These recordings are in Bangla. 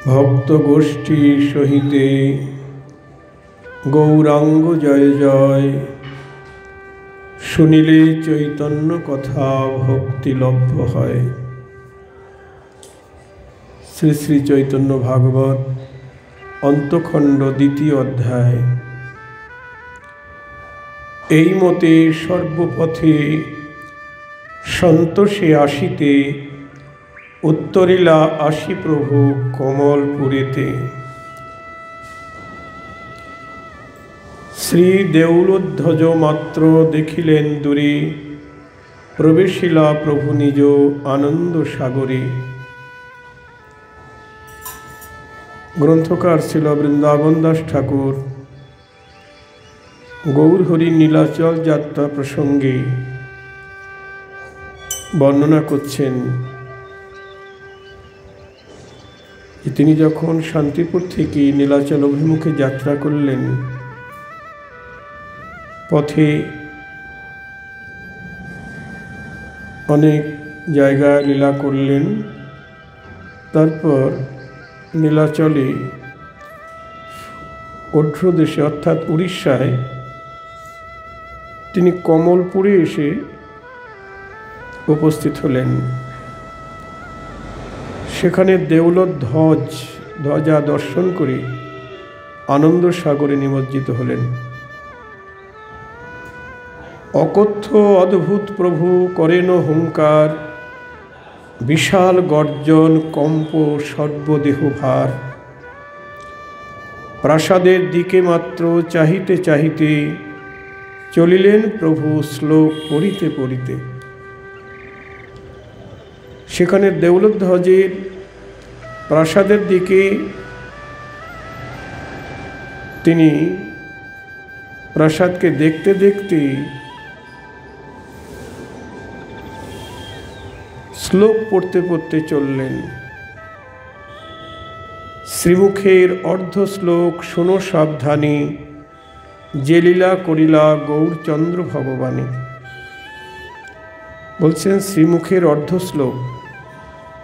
ভক্ত গোষ্ঠী সহিতে গৌরাঙ্গ জয় জয়, শুনিলে চৈতন্য কথা ভক্তি লভ্য হয়। শ্রী শ্রী চৈতন্য ভাগবত অন্তখণ্ড দ্বিতীয় অধ্যায়। এই মতে সর্বপথে সন্তোষে আসিতে উত্তরিলা আসি প্রভু কমলপুরেতে। শ্রী দেউলধ্বজ মাত্র দেখিলেন দূরে, প্রবেশিলা প্রভু নিজ আনন্দ সাগরে। গ্রন্থকার ছিল বৃন্দাবন দাস ঠাকুর গৌরহরি নীলাচল যাত্রা প্রসঙ্গে বর্ণনা করছেন যে তিনি যখন শান্তিপুর থেকে নীলাচল অভিমুখে যাত্রা করলেন, পথে অনেক জায়গায় লীলা করলেন। তারপর নীলাচলে অর্ধদেশে অর্থাৎ উড়িষ্যায় তিনি কমলপুরে এসে উপস্থিত হলেন। সেখানে ধ্বজা দর্শন করে আনন্দ সাগরে নিমজ্জিত হলেন। অকথ্য অদ্ভুত প্রভু করেন হুঙ্কার, বিশাল গর্জন কম্প সর্বদেহ ভার। প্রাসাদের দিকে মাত্র চাহিতে চাহিতে চলিলেন প্রভু শ্লোক পড়িতে পড়িতে। সেখানে দেউলধ্বজের প্রাসাদের দিকে তিনি প্রাসাদকে দেখতে দেখতে শ্লোক পড়তে পড়তে চললেন। শ্রীমুখের অর্ধ শ্লোক শোনো সাবধানে, যে লীলা করিলা গৌরচন্দ্র ভগবানে। বলছেন শ্রীমুখের অর্ধ শ্লোক,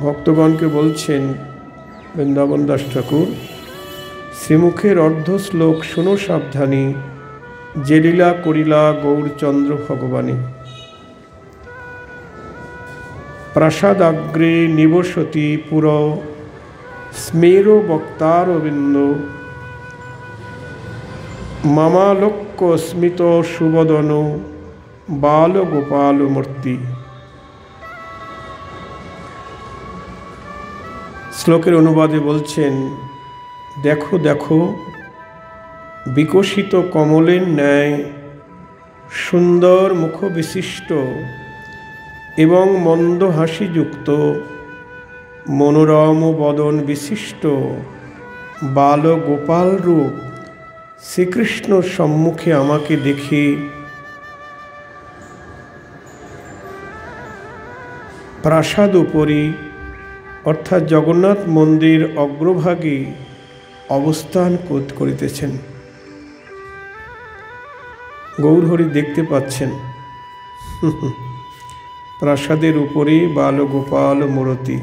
ভক্তগণকে বলছেন বৃন্দাবন দাস ঠাকুর, শ্রীমুখের অর্ধ শ্লোক শোনো সাবধানে, যে লীলা করিলা গৌরচন্দ্র ভগবানে। প্রাসাদাগ্রে নিবসতি পুর, স্মের বক্তারবিন্দ। মামালোক্য স্মিত সুবদন, বাল গোপাল মূর্তি। শ্লোকের অনুবাদে বলছেন, দেখো দেখো বিকশিত কমলের ন্যায় সুন্দর মুখ বিশিষ্ট এবং মন্দ হাসিযুক্ত মনোরম বদন বিশিষ্ট বাল গোপাল রূপ শ্রীকৃষ্ণ সম্মুখে আমাকে দেখে প্রাসাদ উপরে অর্থাৎ জগন্নাথ মন্দির অগ্রভাগে অবস্থান করিতেছেন। গৌরহরি দেখতে পাচ্ছেন প্রাসাদের উপরে বালগোপাল মূর্তি।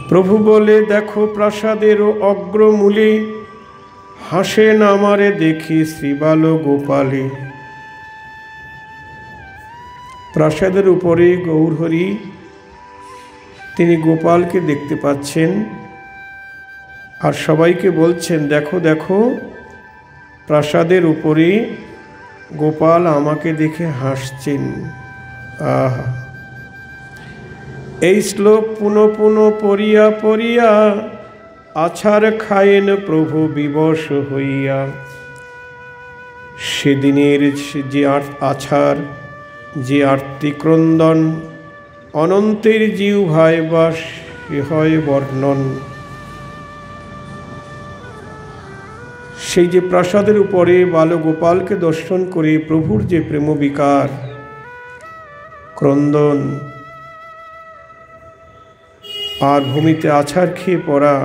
প্রভু বলে, দেখো প্রাসাদের অগ্রমূলে হাসেন আমারে দেখি শ্রীবাল গোপালে। প্রাসাদের উপরে গৌরহরি তিনি গোপালকে দেখতে পাচ্ছেন আর সবাইকে বলছেন, দেখো দেখো প্রাসাদের উপরে গোপাল আমাকে দেখে হাসছেন। আহা! এই শ্লোক পুনঃ পুনঃ পড়িয়া পড়িয়া আছাড় খায়েন প্রভু বিবশ হইয়া। সেদিনের যে আছাড়, যে আর্তিক্রন্দন, অনন্তের জিহ্বায় বাস হয় বর্ণন। সেই যে প্রাসাদের উপরে বালগোপালকে দর্শন করে প্রভুর যে প্রেমবিকার ক্রন্দন আর ভূমিতে আছাড় খেয়ে পড়া,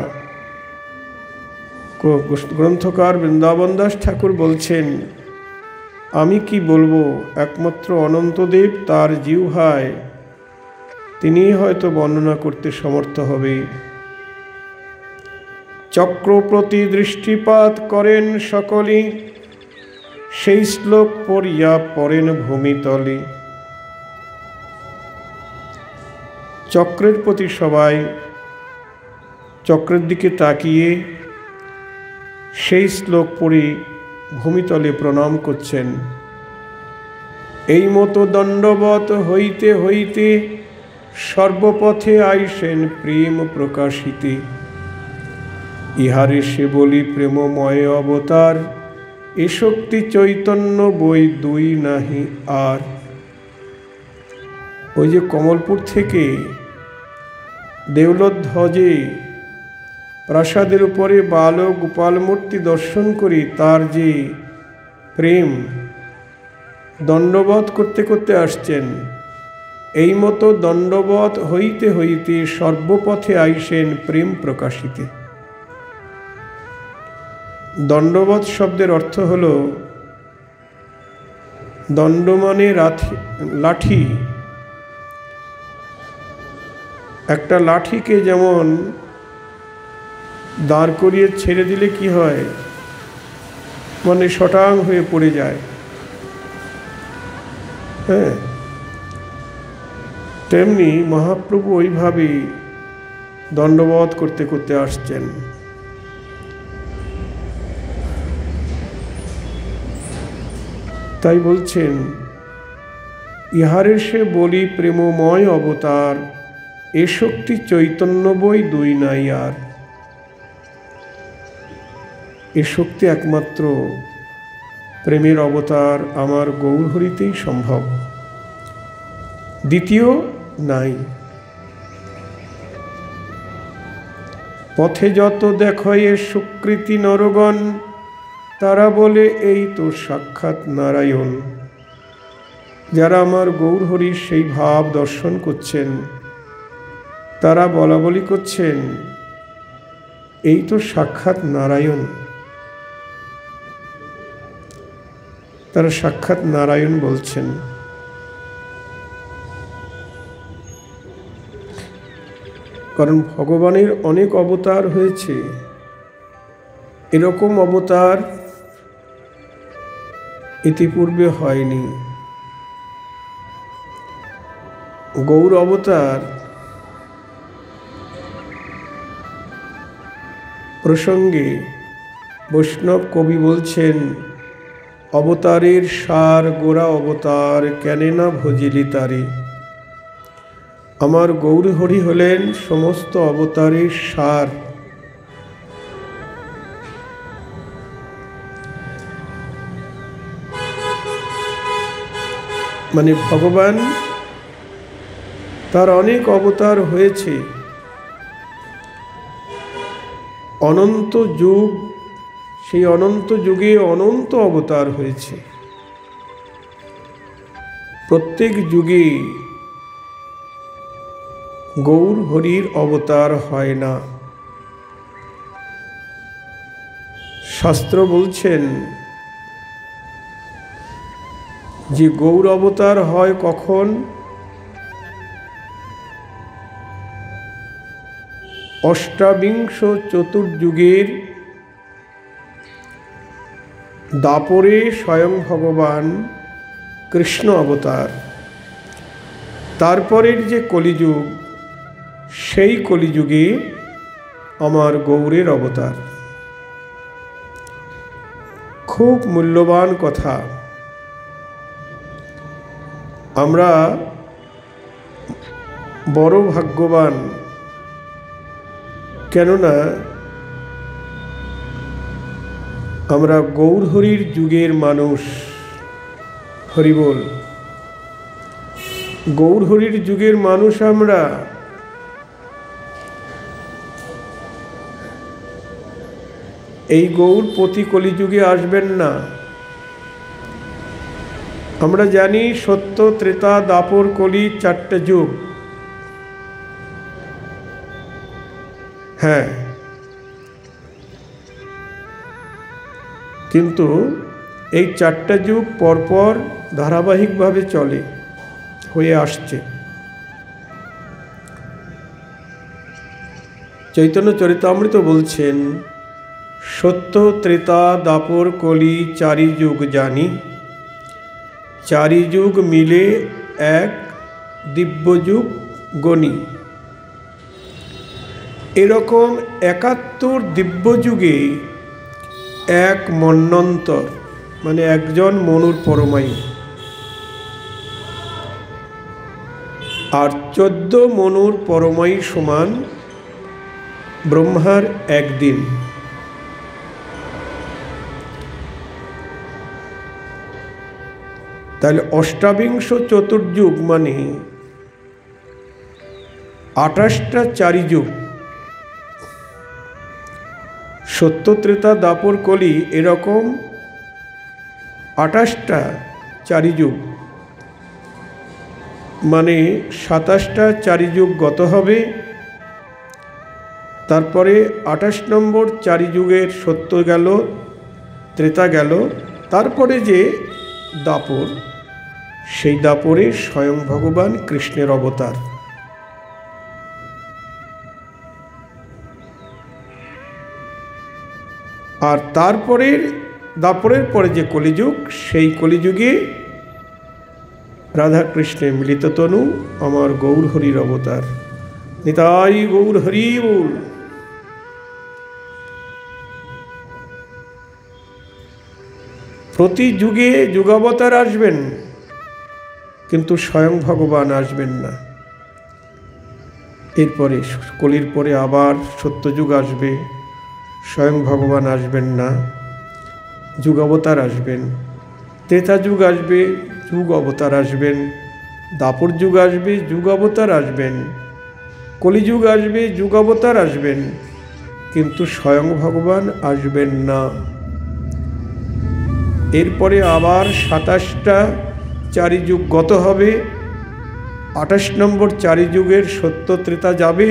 গ্রন্থকার বৃন্দাবন দাস ঠাকুর বলছেন আমি কি বলবো, একমাত্র অনন্তদেব তার জিহ্বায় তিনিই হয়তো বর্ণনা করতে সমর্থ হবে। চক্র প্রতি দৃষ্টিপাত করেন সকলে, সেই শ্লোক পড়িয়া পড়েন ভূমিতলে। চক্রের প্রতি সবাই চক্রের দিকে তাকিয়ে সেই শ্লোক পড়ে ভূমিতলে প্রণাম করছেন। এই মতো দণ্ডবত হইতে হইতে সর্বপথে আইসেন প্রেম প্রকাশিতে। ইহারে সে বলি প্রেমময় অবতার, এ শক্তি চৈতন্য বই দুই নাহি আর। ওই যে কমলপুর থেকে দেউলধ্বজে প্রাসাদের উপরে বাল গোপাল মূর্তি দর্শন করি, তার যে প্রেম দণ্ডবত করতে করতে আসছেন। এই মতো দণ্ডবত হইতে হইতে সর্বপথে আইসেন প্রেম প্রকাশিতে। দণ্ডবত শব্দের অর্থ হল, দণ্ড মানে লাঠি। একটা লাঠিকে যেমন দাঁড় করিয়ে ছেড়ে দিলে কি হয়, মানে শটাং হয়ে পড়ে যায়। হ্যাঁ, তেমনি মহাপ্রভু ওইভাবেই দণ্ডবত করতে করতে আসছেন। তাই বলছেন, ইহারে সে বলি প্রেমময় অবতার, এ শক্তি চৈতন্য বই দুই নাই আর। এ শক্তি একমাত্র প্রেমের অবতার আমার গৌরহরিতেই সম্ভব, দ্বিতীয় নাই। পথে যত দেখো এ সুকৃতি নরগণ, তারা বলে এই তো সাক্ষাৎ নারায়ণ। যারা আমার গৌরহরির সেই ভাব দর্শন করছেন, তারা বলা বলি করছেন এই তো সাক্ষাৎ নারায়ণ। তারা সাক্ষাৎ নারায়ণ বলছেন। কারণ ভগবানের অনেক অবতার হয়েছে, এরকম অবতার ইতিপূর্বে হয়নি। গৌর অবতার প্রসঙ্গে বৈষ্ণব কবি বলছেন, অবতারের সার গোরা অবতার, কেনে না ভজিলি তারে। আমার গৌরহরি হলেন সমস্ত অবতারের সার। মানে ভগবান তার অনেক অবতার হয়েছে, অনন্ত যুগ, সেই অনন্ত যুগে অনন্ত অবতার হয়েছে। প্রত্যেক যুগে গৌর হরির অবতার হয় না। শাস্ত্র বলছেন যে গৌর অবতার হয় কখন, অষ্টাবিংশ চতুর্যুগের দাপরে স্বয়ং ভগবান কৃষ্ণ অবতার। তারপরের যে কলিযুগ, সেই কলিযুগে আমার গৌরের অবতার। খুব মূল্যবান কথা। আমরা বড় ভাগ্যবান, কেননা আমরা গৌরহরির যুগের মানুষ। হরিবোল, গৌরহরির যুগের মানুষ আমরা। এই গৌর প্রতি কলিযুগে আসবেন না। আমরা জানি সত্য, ত্রেতা, দাপর, কলি, চারটে যুগ। হ্যাঁ, কিন্তু এই চারটা যুগ পরপর ধারাবাহিকভাবে চলে হয়ে আসছে। চৈতন্য চরিতামৃত বলছেন, সত্য ত্রেতা দাপর কলি চারি যুগ জানি, চারি যুগ মিলে এক দিব্যযুগ গণি। এরকম ৭১ দিব্যযুগে এক মন্বন্তর, মানে একজন মনুর পরমায়ু, আর ১৪ মনুর পরমায়ু সমান ব্রহ্মার একদিন। তাহলে অষ্টাবিংশ চতুর্যুগ মানে ২৮টা চারি যুগ। সত্য ত্রেতা দাপর কলি এরকম ২৮টা চারি যুগ, মানে ২৭টা চারি যুগ গত হবে। তারপরে ২৮ নম্বর চারি যুগের সত্য গেল, ত্রেতা গেল, তারপরে যে দাপর, সেই দাপরে স্বয়ং ভগবান কৃষ্ণের অবতার। আর তারপরের দাপরের পরে যে কলিযুগ, সেই কলিযুগে রাধা কৃষ্ণের মিলিত তনু আমার গৌর হরির অবতার। নিতাই গৌর হরি বল। প্রতি যুগে যুগাবতার আসবেন, কিন্তু স্বয়ং ভগবান আসবেন না। এরপরে কলির পরে আবার সত্যযুগ আসবে, স্বয়ং ভগবান আসবেন না, যুগাবতার আসবেন। ত্রেতা যুগ আসবে, যুগ অবতার আসবেন। দাপর যুগ আসবে, যুগ অবতার আসবেন। কলিযুগ আসবে, যুগ অবতার আসবেন, কিন্তু স্বয়ং ভগবান আসবেন না। এরপরে আবার ২৭টা চারি যুগ গত হবে, ২৮ নম্বর চারি যুগের সত্য ত্রেতা যাবে,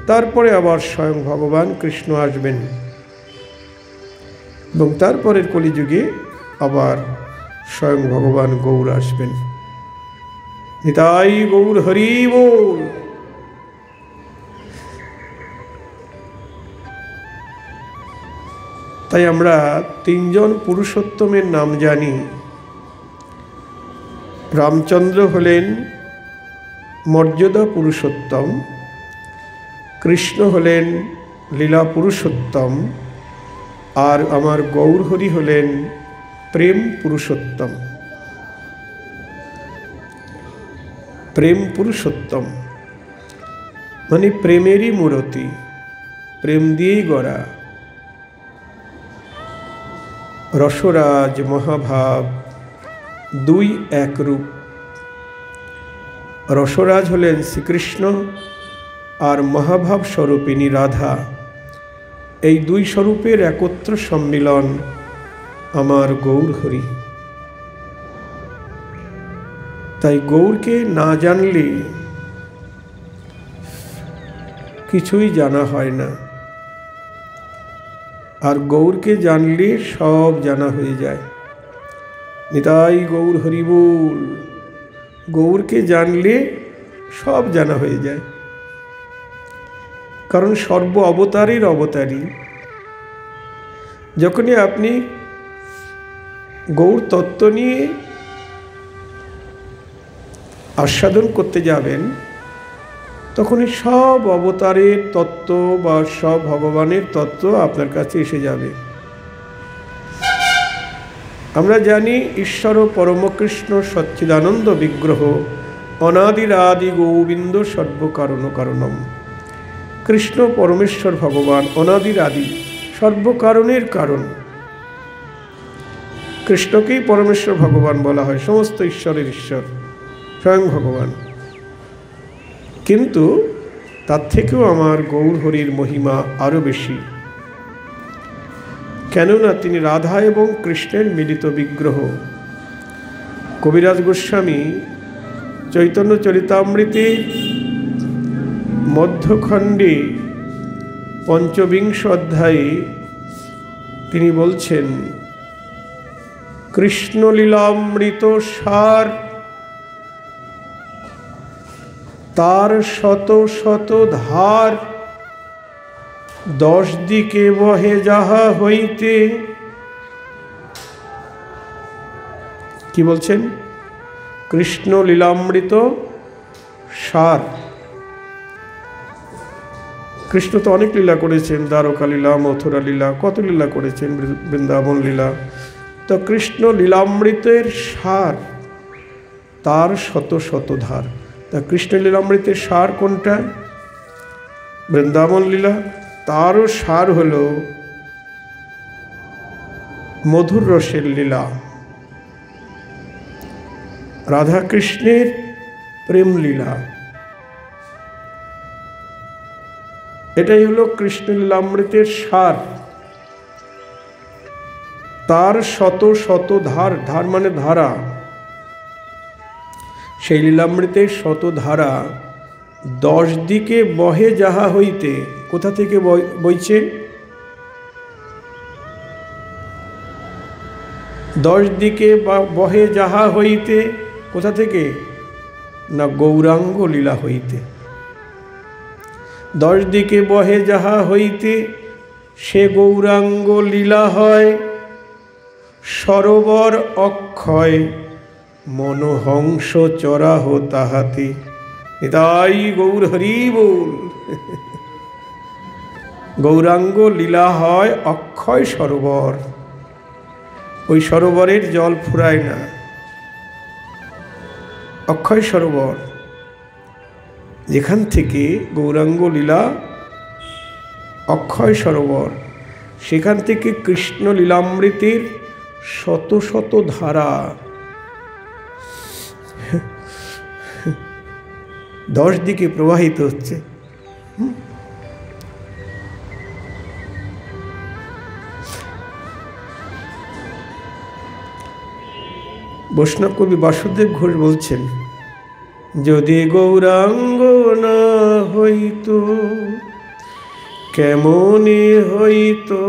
তারপরে আবার স্বয়ং ভগবান কৃষ্ণ আসবেন, এবং তারপরের কলিযুগে আবার স্বয়ং ভগবান গৌর আসবেন। নিতাই গৌর হরি বল। তাই আমরা তিনজন পুরুষোত্তমের নাম জানি। রামচন্দ্র হলেন মর্যাদা পুরুষোত্তম, কৃষ্ণ হলেন লীলা পুরুষোত্তম, আর আমার গৌর হরি হলেন প্রেম পুরুষোত্তম। প্রেম পুরুষোত্তম মানে প্রেমেরই মূরতি, প্রেম দিয়েই গড়া। রসরাজ মহাভাব দুই এক রূপ। রসরাজ হলেন শ্রীকৃষ্ণ, আর মহাভাব স্বরূপিণী রাধা। এই দুই স্বরূপের একত্র সম্মিলন আমার গৌর হরি। তাই গৌরকে না জানলে কিছুই জানা হয় না, আর গৌরকে জানলে সব জানা হয়ে যায়। নিতাই গৌর হরি বল। গৌরকে জানলে সব জানা হয়ে যায়, কারণ সর্ব অবতারের অবতারী। যখনই আপনি গৌর তত্ত্ব নিয়ে আস্বাদন করতে যাবেন, তখনই সব অবতারের তত্ত্ব বা সব ভগবানের তত্ত্ব আপনার কাছে এসে যাবে। আমরা জানি ঈশ্বর পরমকৃষ্ণ সচ্চিদানন্দ বিগ্রহ অনাদির আদি গোবিন্দ সর্বকারণ কারণম। কৃষ্ণ পরমেশ্বর ভগবান অনাদির আদি, সর্বকারণের কারণ। কৃষ্ণকেই পরমেশ্বর ভগবান বলা হয়, সমস্ত ঈশ্বরের ঈশ্বর স্বয়ং ভগবান। কিন্তু তার থেকেও আমার গৌর হরির মহিমা আরও বেশি, কেননা তিনি রাধা এবং কৃষ্ণের মিলিত বিগ্রহ। কবিরাজ গোস্বামী চৈতন্য চরিতামৃতে মধ্যখণ্ডে ৫বিংশ অধ্যায়ে তিনি বলছেন, কৃষ্ণ লীলামৃত সার, তার শত শত ধার, 10 দিকে বহে যাহা হইতে। কি বলছেন? কৃষ্ণ লীলামৃত সার। কৃষ্ণ তো অনেক লীলা করেছেন, দ্বারকা লীলা, মথুরা লীলা, কত লীলা করেছেন, বৃন্দাবন লীলা। তো কৃষ্ণ লীলামৃতের সার, তার শত শত ধার। তা কৃষ্ণ লীলামৃতের সার কোনটা? বৃন্দাবন লীলা। তারও সার হল মধুর রসের লীলা, রাধা কৃষ্ণের প্রেম লীলা। এটাই হলো কৃষ্ণ লীলামৃতের সার। তার শত শত ধার, ধার মানে ধারা, সেই লীলামৃতের শত ধারা 10 দিকে বহে যাহা হইতে। কোথা থেকে বইছে? 10 দিকে বহে যাহা হইতে। কোথা থেকে? না, গৌরাঙ্গ লীলা হইতে। 10 দিকে বহে যাহা হইতে, সে গৌরাঙ্গ লীলা হয় সরোবর অক্ষয়, মনোহংস চরাহ তাহাতে। নিতাই গৌর হরি বল। গৌরাঙ্গ লীলা হয় অক্ষয় সরোবর। ওই সরোবরের জল ফুরায় না, অক্ষয় সরোবর, যেখান থেকে গৌরাঙ্গ লীলা, অক্ষয় সরোবর, সেখান থেকে কৃষ্ণ লীলামৃতের শত শত ধারা 10 দিকে প্রবাহিত হচ্ছে। বৈষ্ণব কবি বাসুদেব ঘোষ বলছেন, যদি গৌরাঙ্গ না হইতো কেমনে হইতো,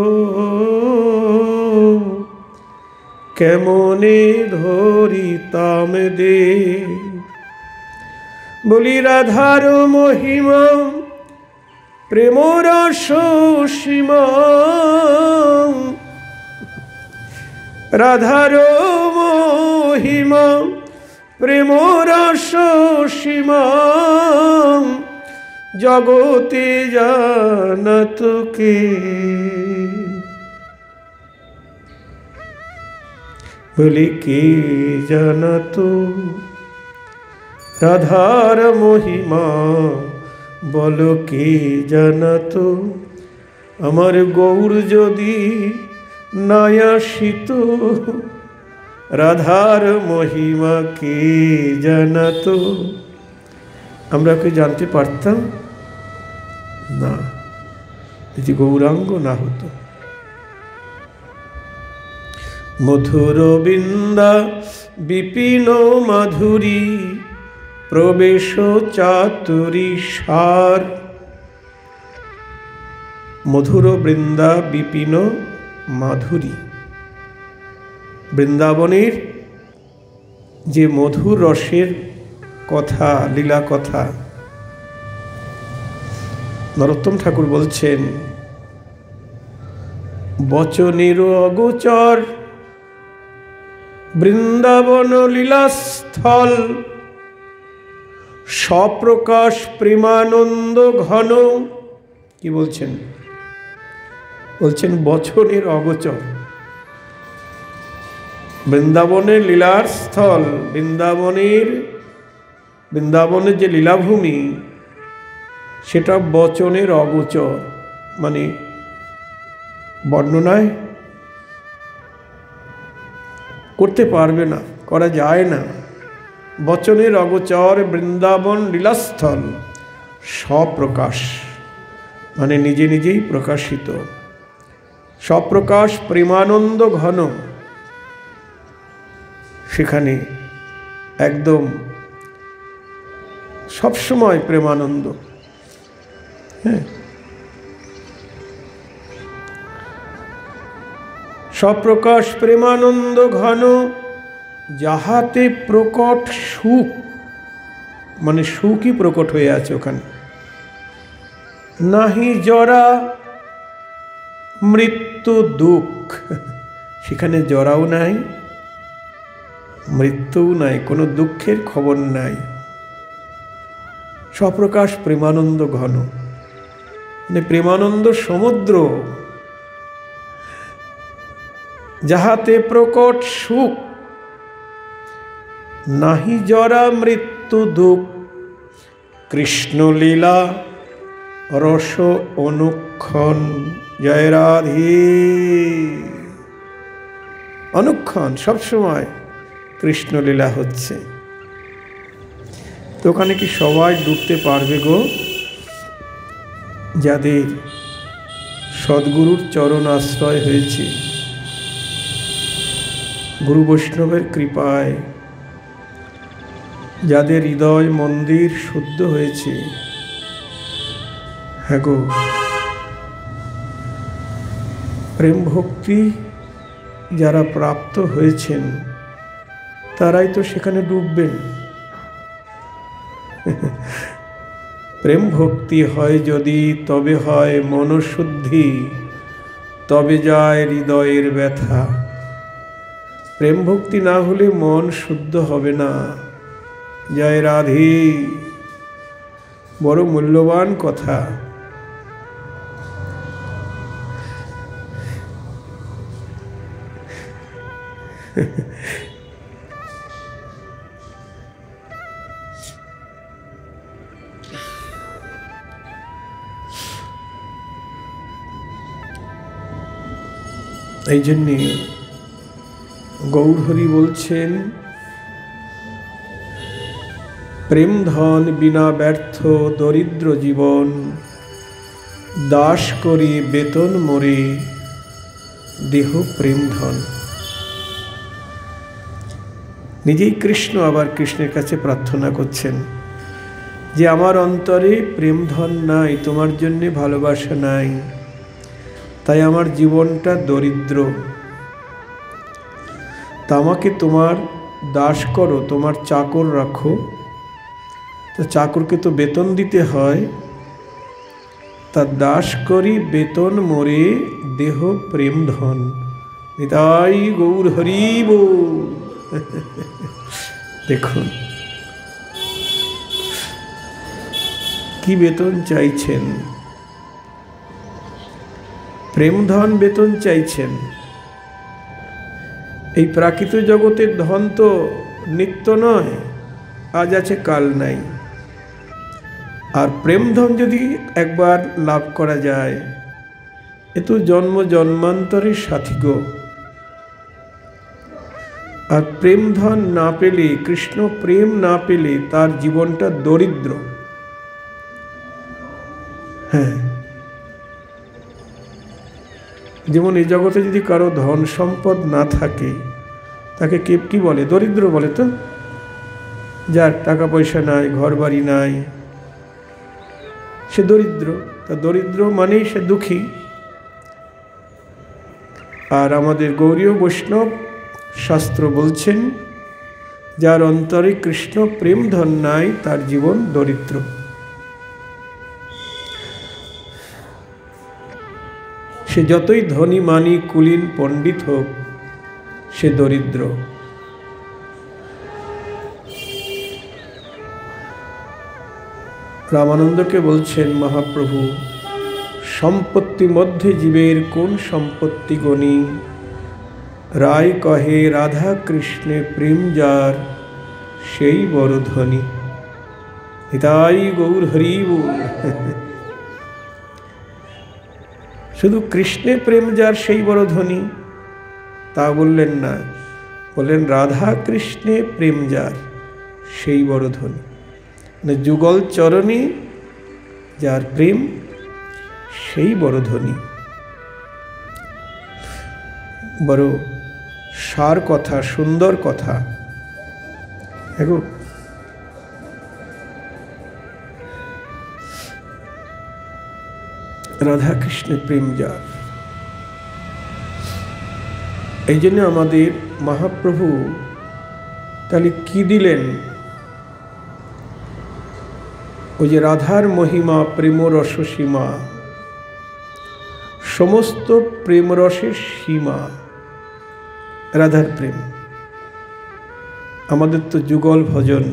কেমনে ধরিতাম দে। বলি রাধার মহিমা প্রেম রস সীমা, রাধার মহিমা প্রেম রস সীমা, জগতে জানত কে। বলি কে জানত রাধার মহিমা, বলো কে জানত। আমার গৌর যদি নাই আসিত, রাধার মহিমা কে জানত। আমরা কি জানতে পারতাম না যদি গৌরাঙ্গ না হতো। মধুর বৃন্দা বিপিন মাধুরী, প্রবেশ চাতুরী সার। মধুর বৃন্দা বিপিন মাধুরী, বৃন্দাবনের যে মধুর রসের কথা, লীলা কথা, নরোত্তম ঠাকুর বলছেন, বচনের অগোচর বৃন্দাবন লীলাস্থল, স্বপ্রকাশ প্রেমানন্দ ঘন। কি বলছেন? বলছেন বচনের অগোচর বৃন্দাবনের লীলার স্থল, বৃন্দাবনের যে লীলাভূমি, সেটা বচনের অগোচর, মানে বর্ণনায় করতে পারবে না, করা যায় না। বচনের অগোচর বৃন্দাবন লীলাস্থল, স্বপ্রকাশ মানে নিজে নিজেই প্রকাশিত, স্বপ্রকাশ প্রেমানন্দ ঘন। সেখানে একদম সবসময় প্রেমানন্দ। হ্যাঁ, সপ্রকাশ প্রেমানন্দ ঘন, যাহাতে প্রকট সুখ, মানে সুখই প্রকট হয়ে আছে ওখানে। নাহি জরা মৃত্যু দুঃখ, সেখানে জরাও নাই, মৃত্যুও নাই, কোনো দুঃখের খবর নাই। সপ্রকাশ প্রেমানন্দ ঘন, মানে প্রেমানন্দ সমুদ্র, যাহাতে প্রকট সুখ, নাহি জরা মৃত্যু দুঃখ, কৃষ্ণ লীলা রস অনুক্ষণ। জয় রাধে। অনুক্ষণ সবসময় কৃষ্ণ লীলা হচ্ছে। তো ওখানে কি সবাই ডুবতে পারবে গো? যাদের সদ্গুরুর চরণ আশ্রয় হয়েছে, গুরু বৈষ্ণবের কৃপায় যাদের হৃদয় মন্দির শুদ্ধ হয়েছে, হ্যাঁ গো, প্রেম ভক্তি যারা প্রাপ্ত হয়েছেন তারাই তো সেখানে ডুববেন। প্রেম ভক্তি হয় যদি, তবে হয় মনশুদ্ধি, তবে যায় হৃদয়ের ব্যথা। প্রেম ভক্তি না হলে মন শুদ্ধ হবে না। জয় রাধে। বড় মূল্যবান কথা। এই জন্যে গৌরহরি বলছেন, প্রেম ধন বিনা ব্যর্থ দরিদ্র জীবন, দাস করি বেতন মরে দেহ প্রেম ধন। নিজেই কৃষ্ণ আবার কৃষ্ণের কাছে প্রার্থনা করছেন যে আমার অন্তরে প্রেম ধন নাই, তোমার জন্যে ভালোবাসা নাই, তাই আমার জীবনটা দরিদ্র। তা আমাকে তোমার দাস করো, তোমার চাকর রাখো। তো চাকরকে তো বেতন দিতে হয়, তা দাস করি বেতন মরে দেহ প্রেম ধন। নিতাই গৌর হরি বল। দেখুন কি বেতন চাইছেন, প্রেম ধন বেতন চাইছেন। এই প্রাকৃত জগতের ধন তো নিত্য নয়, আজ আছে কাল নাই। আর প্রেম ধন যদি একবার লাভ করা যায়, এ তো জন্ম জন্মান্তরের সাথী গো। আর প্রেম ধন না পেলে, কৃষ্ণ প্রেম না পেলে তার জীবনটা দরিদ্র। হ্যাঁ, যেমন এই জগতে যদি কারো ধন সম্পদ না থাকে, তাকে কে কি বলে? দরিদ্র বলে। তো যার টাকা পয়সা নাই, ঘর বাড়ি নাই, সে দরিদ্র। তা দরিদ্র মানেই সে দুঃখী। আর আমাদের গৌরীয় বৈষ্ণব শাস্ত্র বলছেন, যার অন্তরে কৃষ্ণ প্রেম ধন নাই, তার জীবন দরিদ্র। সে যতই ধনী মানি কুলীন পণ্ডিত হোক, সে দরিদ্র। রামানন্দকে বলছেন মহাপ্রভু, সম্পত্তি মধ্যে জীবের কোন সম্পত্তি গণি, রায় কহে রাধা কৃষ্ণে প্রেম যার সেই বড় ধনী। নিতাই গৌর হরি বল। শুধু কৃষ্ণের প্রেম যার সেই বড় ধনী তা বললেন না, বললেন রাধা কৃষ্ণে প্রেম যার সেই বড় ধনী। মানে যুগল চরণে যার প্রেম, সেই বড় ধনী। বড় সার কথা, সুন্দর কথা। দেখো রাধা কৃষ্ণের প্রেম যার। এই জন্য আমাদের মহাপ্রভু তাহলে কি দিলেন? ওই যে রাধার মহিমা প্রেমরস সীমা, সমস্ত প্রেমরসের সীমা রাধার প্রেম। আমাদের তো যুগল ভজন,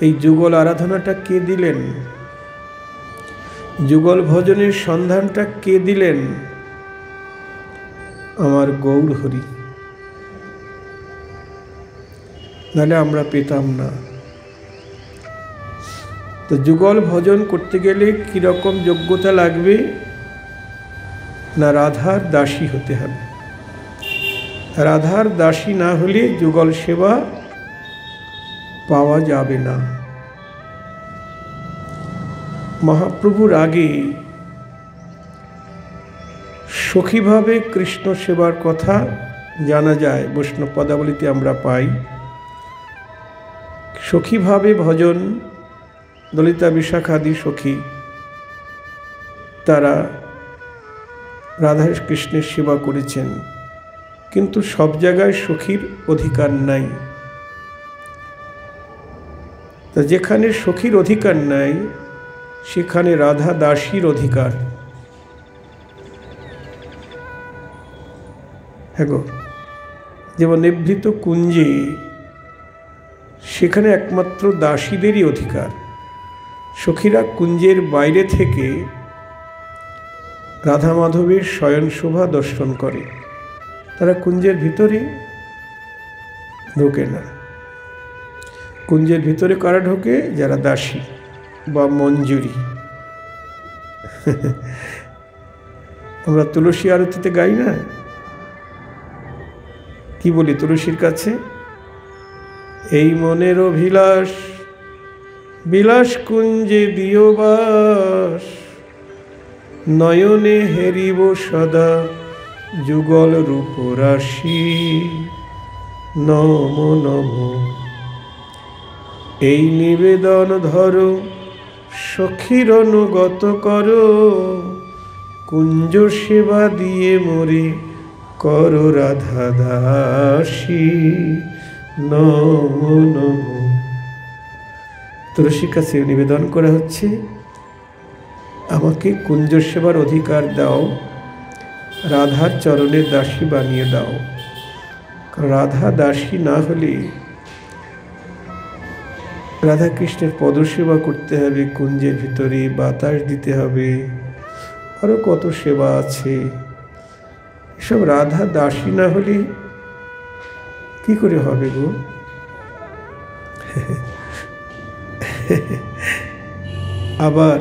এই যুগল আরাধনাটা কে দিলেন? যুগল ভজনের সন্ধানটা কে দিলেন? আমার গৌর হরি, নাহলে আমরা পেতাম না। তো যুগল ভজন করতে গেলে কীরকম যোগ্যতা লাগবে? না, রাধার দাসী হতে হবে। রাধার দাসী না হলে যুগল সেবা পাওয়া যাবে না। মহাপ্রভুর আগে সখীভাবে কৃষ্ণ সেবার কথা জানা যায়, বৈষ্ণব পদাবলিতে আমরা পাই। সখীভাবে ভজন, ললিতা বিশাখাদি সখী, তারা রাধা কৃষ্ণের সেবা করেছেন, কিন্তু সব জায়গায় সখীর অধিকার নাই। তা যেখানে সখীর অধিকার নাই সেখানে রাধা দাসীর অধিকার। হ্যাঁ গো, যেমন নিভৃত কুঞ্জে, সেখানে একমাত্র দাসীদেরই অধিকার। সখীরা কুঞ্জের বাইরে থেকে রাধা মাধবের শয়ন শোভা দর্শন করে, তারা কুঞ্জের ভিতরে ঢোকে না। কুঞ্জের ভিতরে কারা ঢোকে? যারা দাসী বা মঞ্জুরি। আমরা তুলসী আরতিতে গাই না, কি বলি তুলসীর কাছে? এই মনের অভিলাষ বিলাস কুঞ্জে দিও বাস, নয়নে হেরিব সদা যুগল রূপ রাশি, নম নম। এই নিবেদন ধরো সখীর অনুগত করো, কুঞ্জ সেবা দিয়ে মোরে করো রাধা দাসী, নম নম। তুলসীর কাছে নিবেদন করা হচ্ছে, আমাকে কুঞ্জ সেবার অধিকার দাও, রাধার চরণের দাসী বানিয়ে দাও। রাধা দাসী না হলে রাধা কৃষ্ণের পদসেবা করতে হবে, কুঞ্জের ভিতরে বাতাস দিতে হবে, আরও কত সেবা আছে। এসব রাধা দাসী না হলে কি করে হবে গো? আবার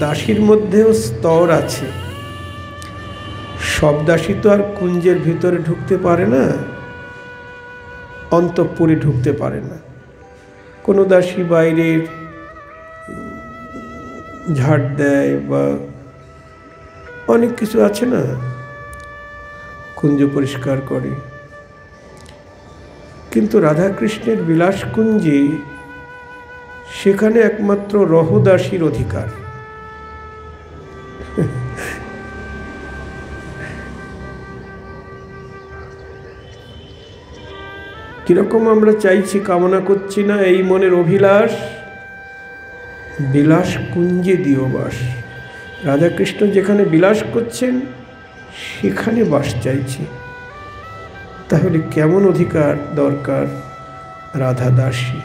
দাসীর মধ্যেও স্তর আছে। সব দাসী তো আর কুঞ্জের ভিতরে ঢুকতে পারে না, অন্তঃপুরে ঢুকতে পারে না। কোনো দাসী বাইরের ঝাড় দেয় বা অনেক কিছু আছে না, কুঞ্জ পরিষ্কার করে। কিন্তু রাধাকৃষ্ণের বিলাস কুঞ্জে সেখানে একমাত্র রহদাসীর অধিকার। কিরকম আমরা চাইছি, কামনা করছি না, এই মনের অভিলাষ বিলাস কুঞ্জে দিও বাস। রাধাকৃষ্ণ যেখানে বিলাস করছেন সেখানে বাস চাইছি। তাহলে কেমন অধিকার দরকার রাধা দাসী?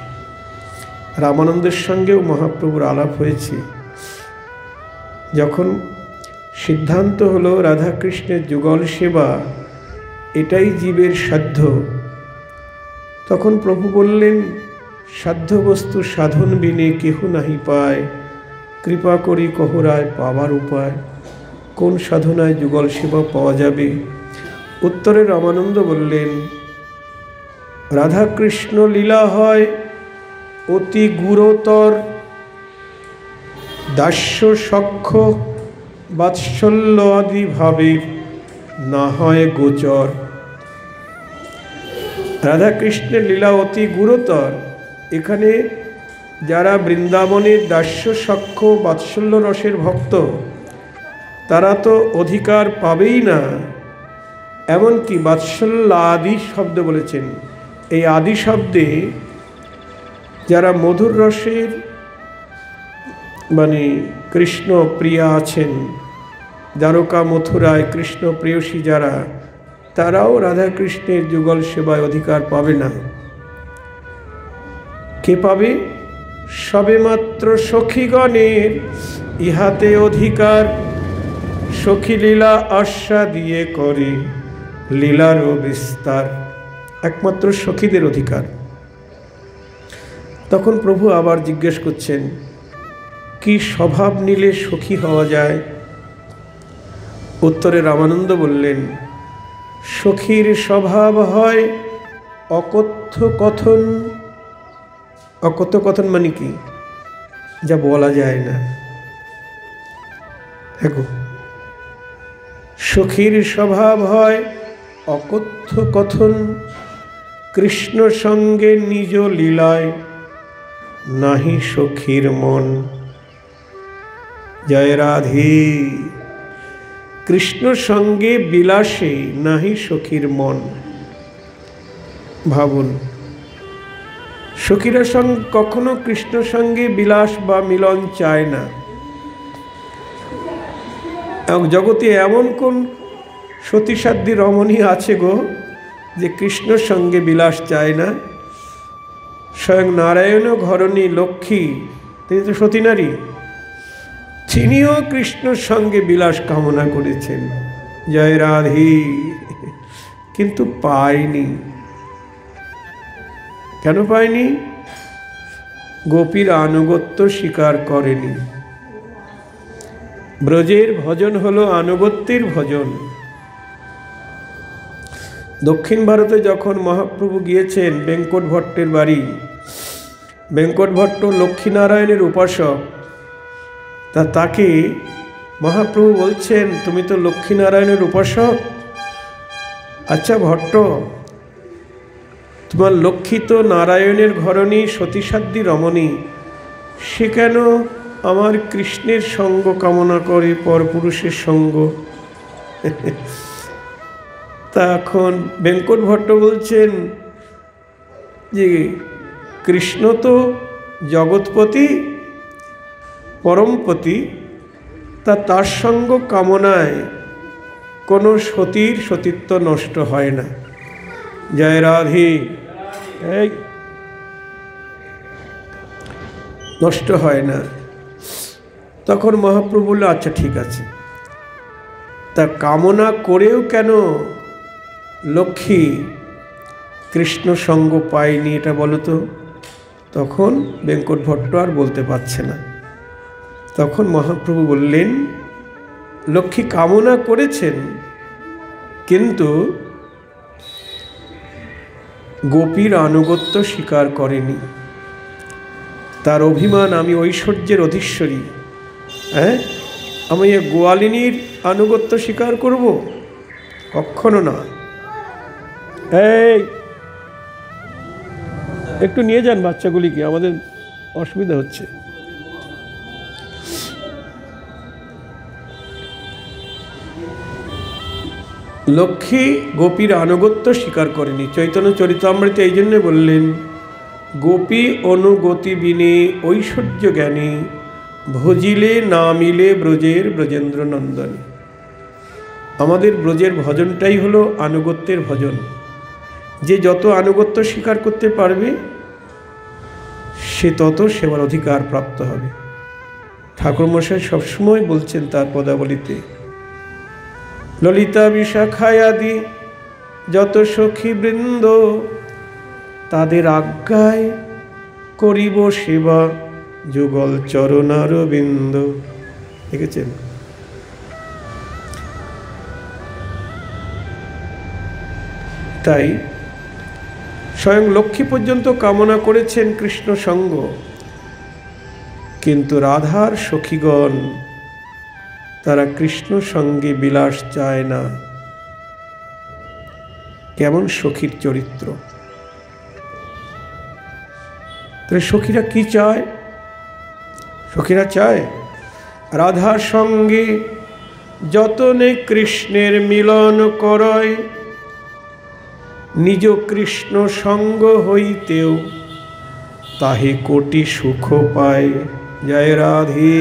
রামানন্দের সঙ্গেও মহাপ্রভুর আলাপ হয়েছে। যখন সিদ্ধান্ত হলো রাধাকৃষ্ণের যুগল সেবা এটাই জীবের সাধ্য, তখন প্রভু বললেন, সাধ্য বস্তু সাধন বিনে কেহ নাহি পায়, কৃপা করি কহরায় পাবার উপায়। কোন সাধনায় যুগল সেবা পাওয়া যাবে? উত্তরে রামানন্দ বললেন, রাধাকৃষ্ণ লীলা হয় অতি গুরুতর, দাস্য সখ্য বাৎসল্য আদি ভাবে না হয় গোচর। রাধাকৃষ্ণের লীলা অতি গুরুতর। এখানে যারা বৃন্দাবনের দাস্য সখ্য বাৎসল্য রসের ভক্ত, তারা তো অধিকার পাবেই না। এমনকি বাৎসল্য আদি শব্দ বলেছেন। এই আদি শব্দে যারা মধুর রসের মানে কৃষ্ণ প্রিয়া আছেন, দ্বারকা মথুরায় কৃষ্ণ প্রেয়সী যারা, তারাও রাধাকৃষ্ণের যুগল সেবায় অধিকার পাবে না। কে পাবে? সবেমাত্র সখীগণের ইহাতে অধিকার, সখী লীলা আস্বাদিয়ে করে লীলারও বিস্তার। একমাত্র সখীদের অধিকার। তখন প্রভু আবার জিজ্ঞেস করছেন, কি স্বভাব নিলে সখী হওয়া যায়? উত্তরে রামানন্দ বললেন, সখীর স্বভাব হয় অকথ্য কথন। অকথ্য কথন মানে কি? যা বলা যায় না। দেখো, সখীর স্বভাব হয় অকথ্য কথন, কৃষ্ণ সঙ্গে নিজ লীলায় নাহি সখীর মন। জয় রাধে। কৃষ্ণ সঙ্গে বিলাসে নাহি সখীর মন। ভাবুন, সখীরা কখনো কৃষ্ণ সঙ্গে বিলাস বা মিলন চায় না। জগতে এমন কোন সতীসাধ্যী রমণী আছে গো যে কৃষ্ণর সঙ্গে বিলাস চায় না? স্বয়ং নারায়ণ ঘরণী লক্ষ্মী, তিনি তো সতী নারী, তিনিও কৃষ্ণর সঙ্গে বিলাস কামনা করেছেন। জয় রাধে। কিন্তু পায়নি। কেন পায়নি? গোপীর আনুগত্য স্বীকার করেনি। ব্রজের ভজন হলো আনুগত্যের ভজন। দক্ষিণ ভারতে যখন মহাপ্রভু গিয়েছেন বেঙ্কট ভট্টের বাড়ি, বেঙ্কট ভট্ট লক্ষ্মীনারায়ণের উপাসক, তাকে মহাপ্রভু বলছেন, তুমি তো লক্ষ্মীনারায়ণের উপাসক। আচ্ছা ভট্ট, তোমার লক্ষ্মী তো নারায়ণের ঘরণী সতীসাধ্যী রমণী, সে কেন আমার কৃষ্ণের সঙ্গ কামনা করে, পরপুরুষের সঙ্গ? তখন বেঙ্কট ভট্ট বলছেন যে কৃষ্ণ তো জগৎপতি, পরমপতি, তার সঙ্গ কামনায় কোনো সতীর সতীত্ব নষ্ট হয় না। জয় রাধে। এই নষ্ট হয় না। তখন মহাপ্রভু বলল, আচ্ছা ঠিক আছে, তা কামনা করেও কেন লক্ষ্মী কৃষ্ণ সঙ্গ পায়নি এটা বলো তো? তখন বেঙ্কট ভট্ট আর বলতে পারছে না। তখন মহাপ্রভু বললেন, লক্ষ্মী কামনা করেছেন, কিন্তু গোপীর আনুগত্য স্বীকার করেনি। তার অভিমান, আমি ঐশ্বর্যের অধীশ্বরী, হ্যাঁ, আমি এ গোয়ালিনীর আনুগত্য স্বীকার করব? কখনো না। এই একটু নিয়ে যান বাচ্চাগুলিকে, আমাদের অসুবিধা হচ্ছে। লক্ষ্মী গোপীর আনুগত্য স্বীকার করেনি। চৈতন্য চরিতামৃতে এই জন্যে বললেন, গোপী অনুগতি বিনে ঐশ্বর্য জ্ঞানী, ভজিলে না মিলে ব্রজের ব্রজেন্দ্র নন্দন। আমাদের ব্রজের ভজনটাই হলো আনুগত্যের ভজন। যে যত আনুগত্য স্বীকার করতে পারবে সে তত সেবার অধিকার প্রাপ্ত হবে। ঠাকুরমশাই সবসময় বলছেন তার পদাবলিতে, ললিতা বিশাখায় আদি যত সখী বৃন্দ, তাদের আজ্ঞায় করিব সেবা যুগল চরণারবিন্দ। দেখেছেন? তাই স্বয়ং লক্ষ্মী পর্যন্ত কামনা করেছেন কৃষ্ণ সঙ্গ, কিন্তু রাধার সখীগণ তারা কৃষ্ণ সঙ্গে বিলাস চায় না। কেমন সখীর চরিত্র! তাহলে সখীরা কি চায়? সখীরা চায় রাধার সঙ্গে যতনে কৃষ্ণের মিলন করয়, নিজ কৃষ্ণ সঙ্গ হইতেও তাহে কোটি সুখ পায়। জয় রাধে।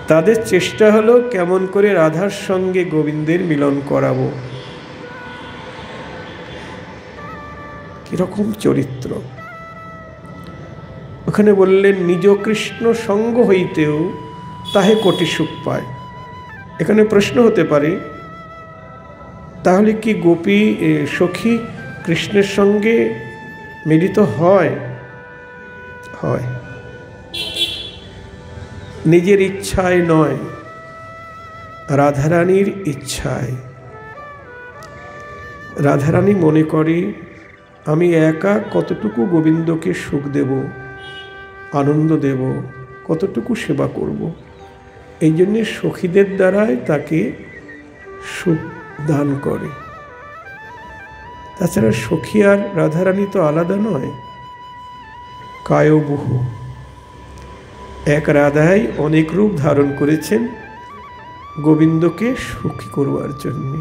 তাদের চেষ্টা হলো কেমন করে রাধার সঙ্গে গোবিন্দের মিলন করাবো। কিরকম চরিত্র! ওখানে বললেন নিজ কৃষ্ণ সঙ্গ হইতেও তাহে কোটি সুখ পায়। এখানে প্রশ্ন হতে পারে, তাহলে কি গোপী সখী কৃষ্ণের সঙ্গে মিলিত হয়? হয়, নিজের ইচ্ছায় নয়, রাধারানীর ইচ্ছায়। রাধারানী মনে করে আমি একা কতটুকু গোবিন্দকে সুখ দেব, আনন্দ দেব, কতটুকু সেবা করব। এই জন্যে সখীদের দ্বারাই তাকে সুখ দান করে। তাছাড়া সখী আর রাধারানী তো আলাদা নয়, কায়বহু। এক রাধাই অনেক রূপ ধারণ করেছেন গোবিন্দকে সুখী করবার জন্যে।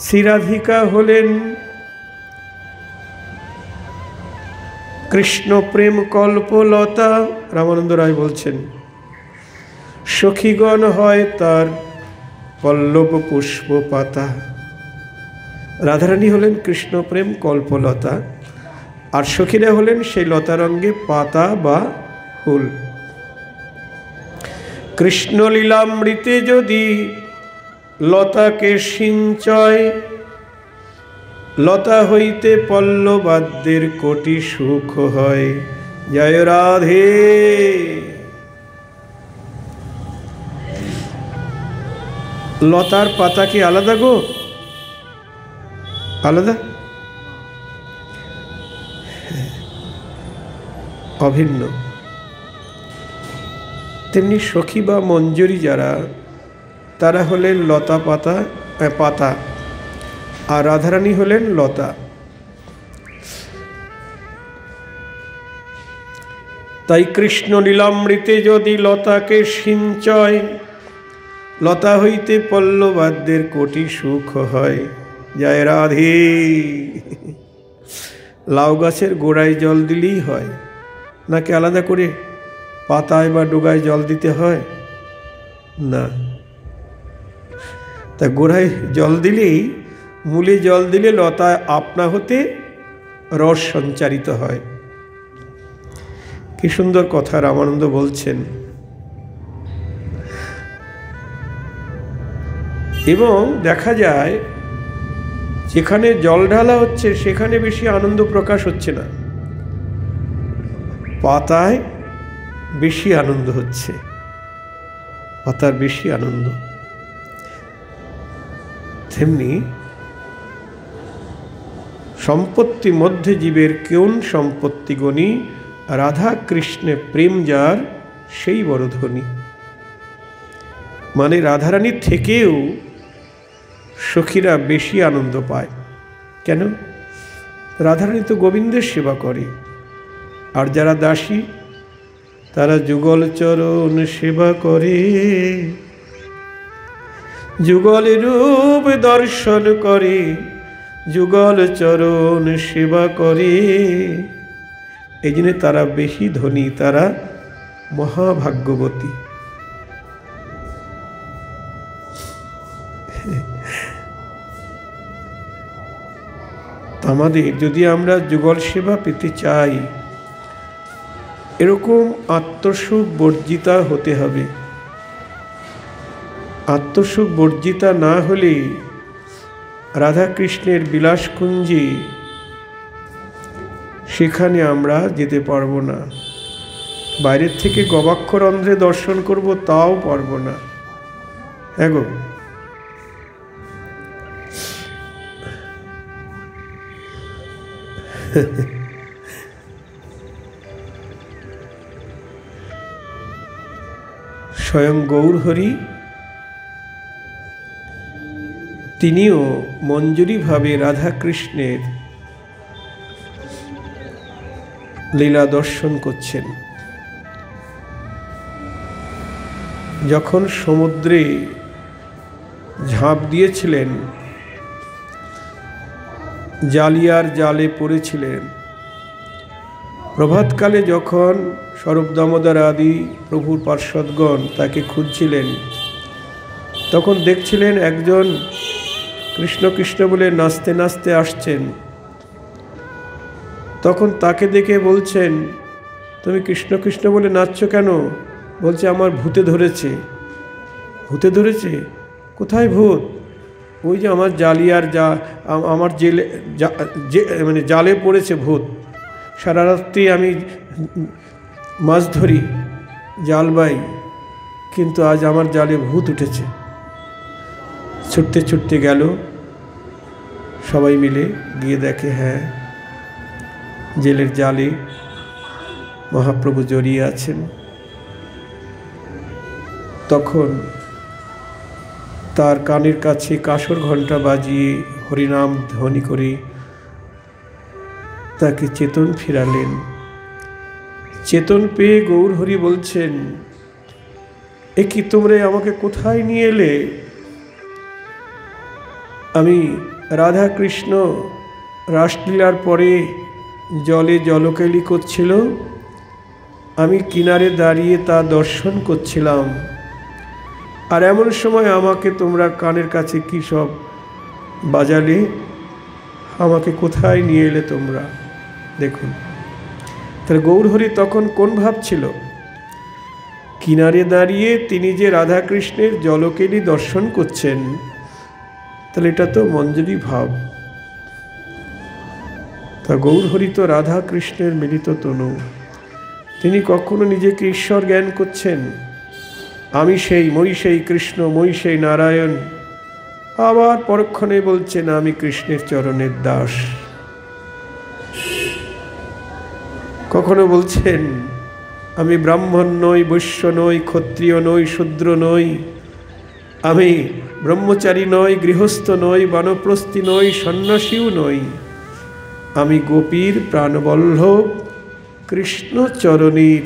শ্রীরাধিকা হলেন কৃষ্ণ প্রেম কল্পলতা। রামানন্দ রায় বলছেন সখীগণ হয় তার পল্লব পুষ্প পাতা। রাধারানী হলেন কৃষ্ণ প্রেম কল্পলতা, আর সখীরা হলেন সেই লতারঙ্গে পাতা বা ফুল। কৃষ্ণ লীলামৃতে যদি লতাকে সিঞ্চয়, লতা হইতে পল্লবাদ্যের কোটি সুখ হয়। জয় রাধে। লতার পাতা কি আলাদা গো? আলাদা? অভিন্ন। তেমনি সখী বা মঞ্জরি যারা, তারা হলেন লতা পাতা, আর রাধারানী হলেন লতা। তাই কৃষ্ণ লীলামৃতে যদি লতাকে সিঞ্চয়, লতা হইতে পল্লবাদ্যের কোটি সুখ হয়। জয় রাধে। লাউ গাছের গোড়ায় জল দিলেই হয়, নাকি আলাদা করে পাতায় বা ডোগায় জল দিতে হয়? না। তা গোড়ায় জল দিলেই, মূলে জল দিলে লতা আপনা হতে রস সঞ্চারিত হয়। কি সুন্দর কথা রামানন্দ বলছেন। এবং দেখা যায় যেখানে জল ঢালা হচ্ছে সেখানে বেশি আনন্দ প্রকাশ হচ্ছে না, পাতায় বেশি আনন্দ হচ্ছে, পাতার বেশি আনন্দ। তেমনি সম্পত্তি মধ্যে জীবের কেউন সম্পত্তি গণি, রাধা কৃষ্ণে প্রেম যার সেই বড় ধনী। মানে রাধারানীর থেকেও সখীরা বেশি আনন্দ পায়। কেন? রাধারানী তো গোবিন্দের সেবা করে, আর যারা দাসী তারা যুগল চরণ সেবা করে, যুগল রূপ দর্শন করে, যুগল চরণ সেবা করে। এই জন্য তারা বেশি ধনী, তারা মহাভাগ্যবতী। আমাদের যদি আমরা যুগল সেবা পেতে চাই, এরকম আত্মসুখ বর্জিতা হতে হবে। আত্মসুখ বর্জিতা না হলে রাধাকৃষ্ণের বিলাসকুঞ্জে সেখানে আমরা যেতে পারবো না। বাইরের থেকে গবাক্ষরন্ধ্রে দর্শন করব, তাও পারবো না। হ্যাঁ গো। স্বয়ং গৌরহরি তিনিও মঞ্জুরিভাবে রাধাকৃষ্ণের লীলা দর্শন করছেন। যখন সমুদ্রে ঝাঁপ দিয়েছিলেন, জালিয়ার জালে পড়েছিলেন, প্রভাতকালে যখন স্বরূপ দামোদর আদি প্রভুর পার্ষদগণ তাকে খুঁজছিলেন, তখন দেখছিলেন একজন কৃষ্ণ কৃষ্ণ বলে নাচতে নাচতে আসছেন। তখন তাকে দেখে বলছেন, তুমি কৃষ্ণ কৃষ্ণ বলে নাচছো কেন? বলছে, আমার ভূতে ধরেছে। ভূতে ধরেছে? কোথায় ভূত? ওই যে আমার জালিয়ার আমার জেলে মানে জালে পড়েছে ভূত। সারা রাত্রি আমি মাছ ধরি, জাল বাই, কিন্তু আজ আমার জালে ভূত উঠেছে। ছুটতে ছুটতে গেল, সবাই মিলে গিয়ে দেখে, হ্যাঁ, জেলের জালে মহাপ্রভু জড়িয়ে আছেন। তখন তার কানের কাছে কাঁসর ঘণ্টা বাজিয়ে হরিনাম ধ্বনি করে তাকে চেতন ফিরালেন। চেতন পেয়ে গৌরহরি বলছেন, এ কি তোমরা আমাকে কোথায় নিয়ে এলে? আমি রাধা কৃষ্ণ রাসলীলার পরে জলে জলকেলি করছিল, আমি কিনারে দাঁড়িয়ে তা দর্শন করছিলাম, আর এমন সময় আমাকে তোমরা কানের কাছে কী সব বাজালে, আমাকে কোথায় নিয়ে এলে তোমরা? দেখুন, তাহলে গৌরহরি তখন কোন ভাব ছিল? কিনারে দাঁড়িয়ে তিনি যে রাধাকৃষ্ণের জলকেলি দর্শন করছেন, তাহলে এটা তো মঞ্জরি ভাব। তা গৌরহরি তো রাধা কৃষ্ণের মিলিত তনু, তিনি কখনো নিজেকে ঈশ্বর জ্ঞান করছেন, আমি সেই, মই সেই কৃষ্ণ, মই সেই নারায়ণ, আবার পরক্ষণে বলছেন আমি কৃষ্ণের চরণের দাস। কখনো বলছেন আমি ব্রাহ্মণ নই, বৈশ্য নই, ক্ষত্রিয় নই, শূদ্র নই, আমি ব্রহ্মচারী নই, গৃহস্থ নই, বানপ্রস্থী নই, সন্ন্যাসীও নই, আমি গোপীর প্রাণবল্লভ কৃষ্ণ চরণীর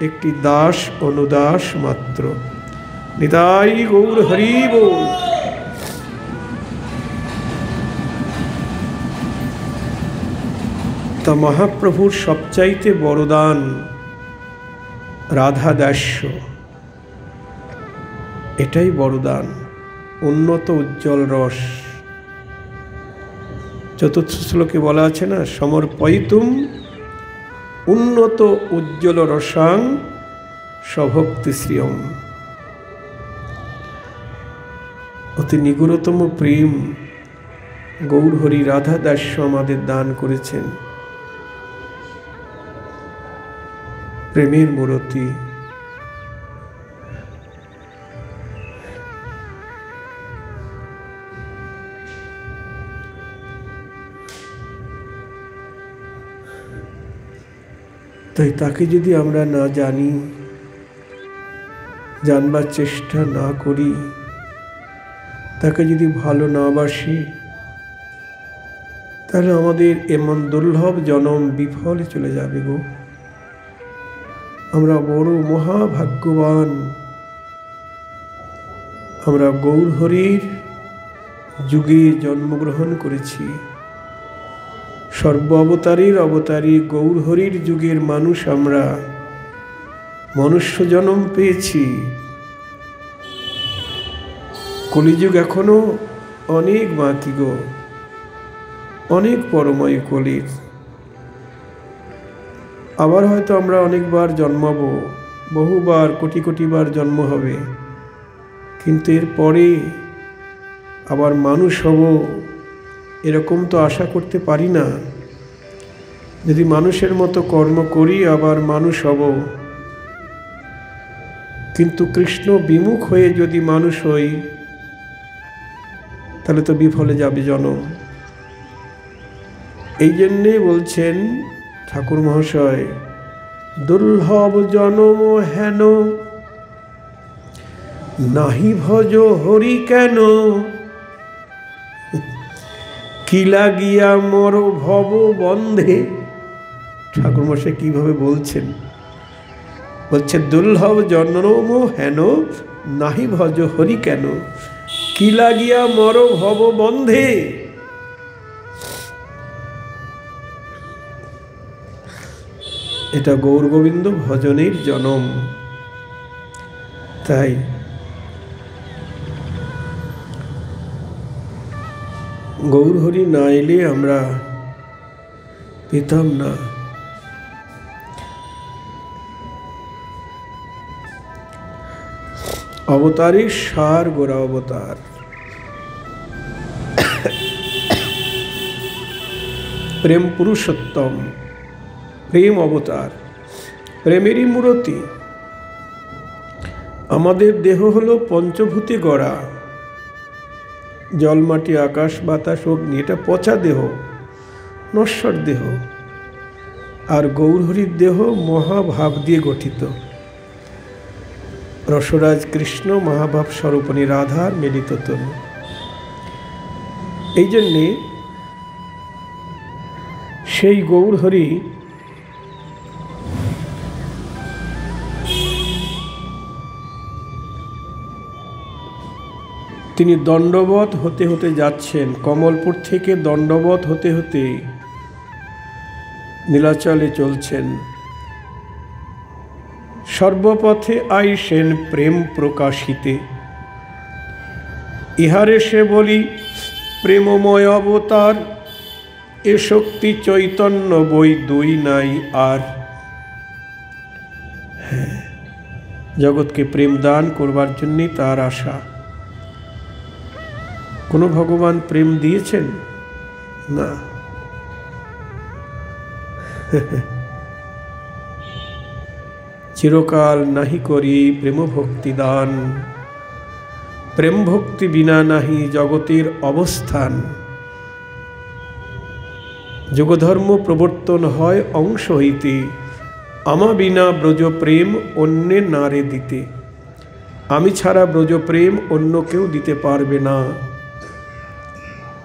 একটি দাস অনুদাস মাত্র। নিতাই গৌর হরি বল। তা মহাপ্রভুর সবচাইতে বড় দান রাধা দাস্য, এটাই বড় দান, উন্নত উজ্জ্বল রস। চতুর্থ শ্লোকে বলা আছে না, সমর্পয়িতুম উন্নত উজ্জ্বল রসাং স্বভক্তি শ্রিয়ম। অতি নিগুড়তম প্রেম গৌরহরি রাধা দাস্য আমাদের দান করেছেন। প্রেমের মূরতি, তাই তাকে যদি আমরা না জানি, জানবার চেষ্টা না করি, তাকে যদি ভালো না বাসি, তাহলে আমাদের এমন দুর্লভ জনম বিফলে চলে যাবে গো। আমরা বড় মহাভাগ্যবান, আমরা গৌরহরির যুগে জন্মগ্রহণ করেছি। সর্ব অবতারীর অবতারী গৌরহরির যুগের মানুষ আমরা, মনুষ্য জন্ম পেয়েছি। কলিযুগ এখনো অনেক বাকি গো, অনেক পরময় কলির। আবার হয়তো আমরা অনেকবার জন্মাবো, বহুবার, কোটি কোটি বার জন্ম হবে, কিন্তু এরপরে আবার মানুষ হব এরকম তো আশা করতে পারি না। যদি মানুষের মতো কর্ম করি আবার মানুষ হব, কিন্তু কৃষ্ণ বিমুখ হয়ে যদি মানুষ হই, তাহলে তো বিফলে যাবে জনম। এই জন্যে বলছেন ঠাকুর মহাশয়, দুর্লভ জনম হেন নাহি ভজ হরি কেন, কি লাগিয়া মর ভব বন্ধে। ঠাকুর মশাই কিভাবে বলছেন, বলছে দুর্লভ জন্ম হেন নাহি ভজ হরি কেন, কি লাগিয়া মর ভব বন্ধে। এটা গৌর গোবিন্দ ভজনের জনম। তাই গৌর হরি না এলে আমরা পেতাম না। অবতারের সার গোরা অবতার, প্রেম পুরুষোত্তম, প্রেম অবতার, প্রেমেরই মূর্তি। আমাদের দেহ হলো পঞ্চভূতে গড়া, জল মাটি আকাশ বাতাস অগ্নি, এটা পচা দেহ, নশ্বর দেহ। আর গৌরহরির দেহ মহাভাব দিয়ে গঠিত। রসরাজ কৃষ্ণ, মহাভাব স্বরূপিণী রাধার মিলিত তনু। এই জন্যে সেই গৌরহরি তিনি দণ্ডবত হতে হতে যাচ্ছেন, কমলপুর থেকে দণ্ডবত হতে হতে নীলাচলে চলছেন। সর্বপথে আইসেন প্রেম প্রকাশিতে, ইহারে সে বলি প্রেমময় অবতার, এ শক্তি চৈতন্য বই দুই নাই আর। হ্যাঁ, জগৎকে প্রেম দান করবার জন্যই তার আশা। কোনো ভগবান প্রেম দিয়েছেন? না। চিরকাল নাহি করি প্রেম ভক্তি দান, প্রেম ভক্তি বিনা নাহি জগতের অবস্থান। যুগধর্ম প্রবর্তন হয় অংশ হইতে, আমা বিনা ব্রজ প্রেম অন্যে নারে দিতে। আমি ছাড়া ব্রজ প্রেম অন্য কেউ দিতে পারবে না।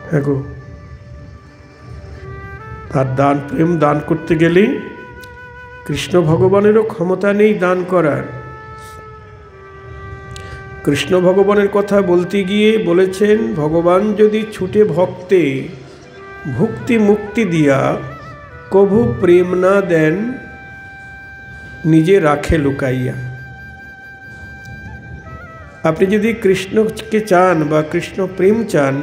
হ্যাঁ গো, আর দান, প্রেম দান করতে গেলে কৃষ্ণ ভগবানেরও ক্ষমতা নেই দান করার। কৃষ্ণ ভগবানের কথা বলতে গিয়ে বলেছেন, ভগবান যদি ছুটে ভক্তে ভুক্তি মুক্তি দিয়া কভু প্রেম না দেন, নিজে রাখে লুকাইয়া। আপনি যদি কৃষ্ণকে চান বা কৃষ্ণ প্রেম চান,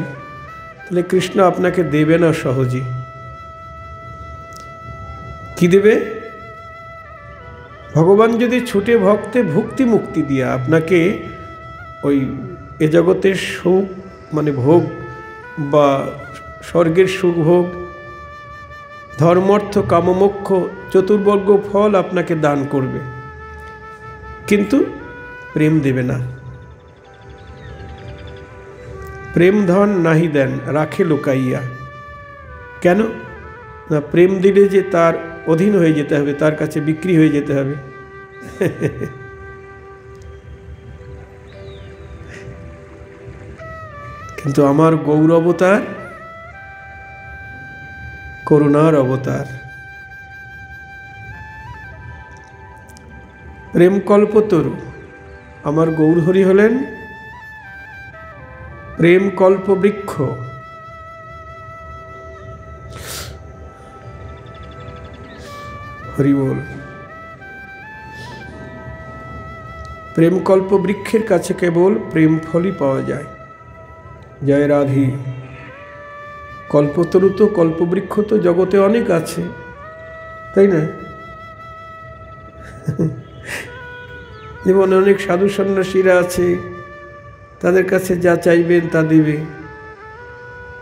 তাহলে কৃষ্ণ আপনাকে দেবে না সহজে। কি দেবে? ভগবান যদি ছুটে ভক্তে ভুক্তি মুক্তি দিয়া আপনাকে ওই এ জগতের সুখ মানে ভোগ বা স্বর্গের সুখ ভোগ, ধর্মার্থ কামমোক্ষ চতুর্বর্গ ফল আপনাকে দান করবে, কিন্তু প্রেম দেবে না। প্রেম ধন নাহি দেন, রাখে লুকাইয়া। কেন না? প্রেম দিলে যে তার অধীন হয়ে যেতে হবে, তার কাছে বিক্রি হয়ে যেতে হবে। কিন্তু আমার গৌর অবতার করুণার অবতার, প্রেম কল্পতরু। আমার গৌরহরি হলেন প্রেম কল্প বৃক্ষ। হরি বল। প্রেম কল্প বৃক্ষের কাছে কেবল প্রেম ফলই পাওয়া যায়। জয় রাধি। কল্পতরু তো, কল্পবৃক্ষ তো জগতে অনেক আছে, তাই না? যেমন অনেক সাধু সন্ন্যাসীরা আছে, তাদের কাছে যা চাইবেন তা দিবে।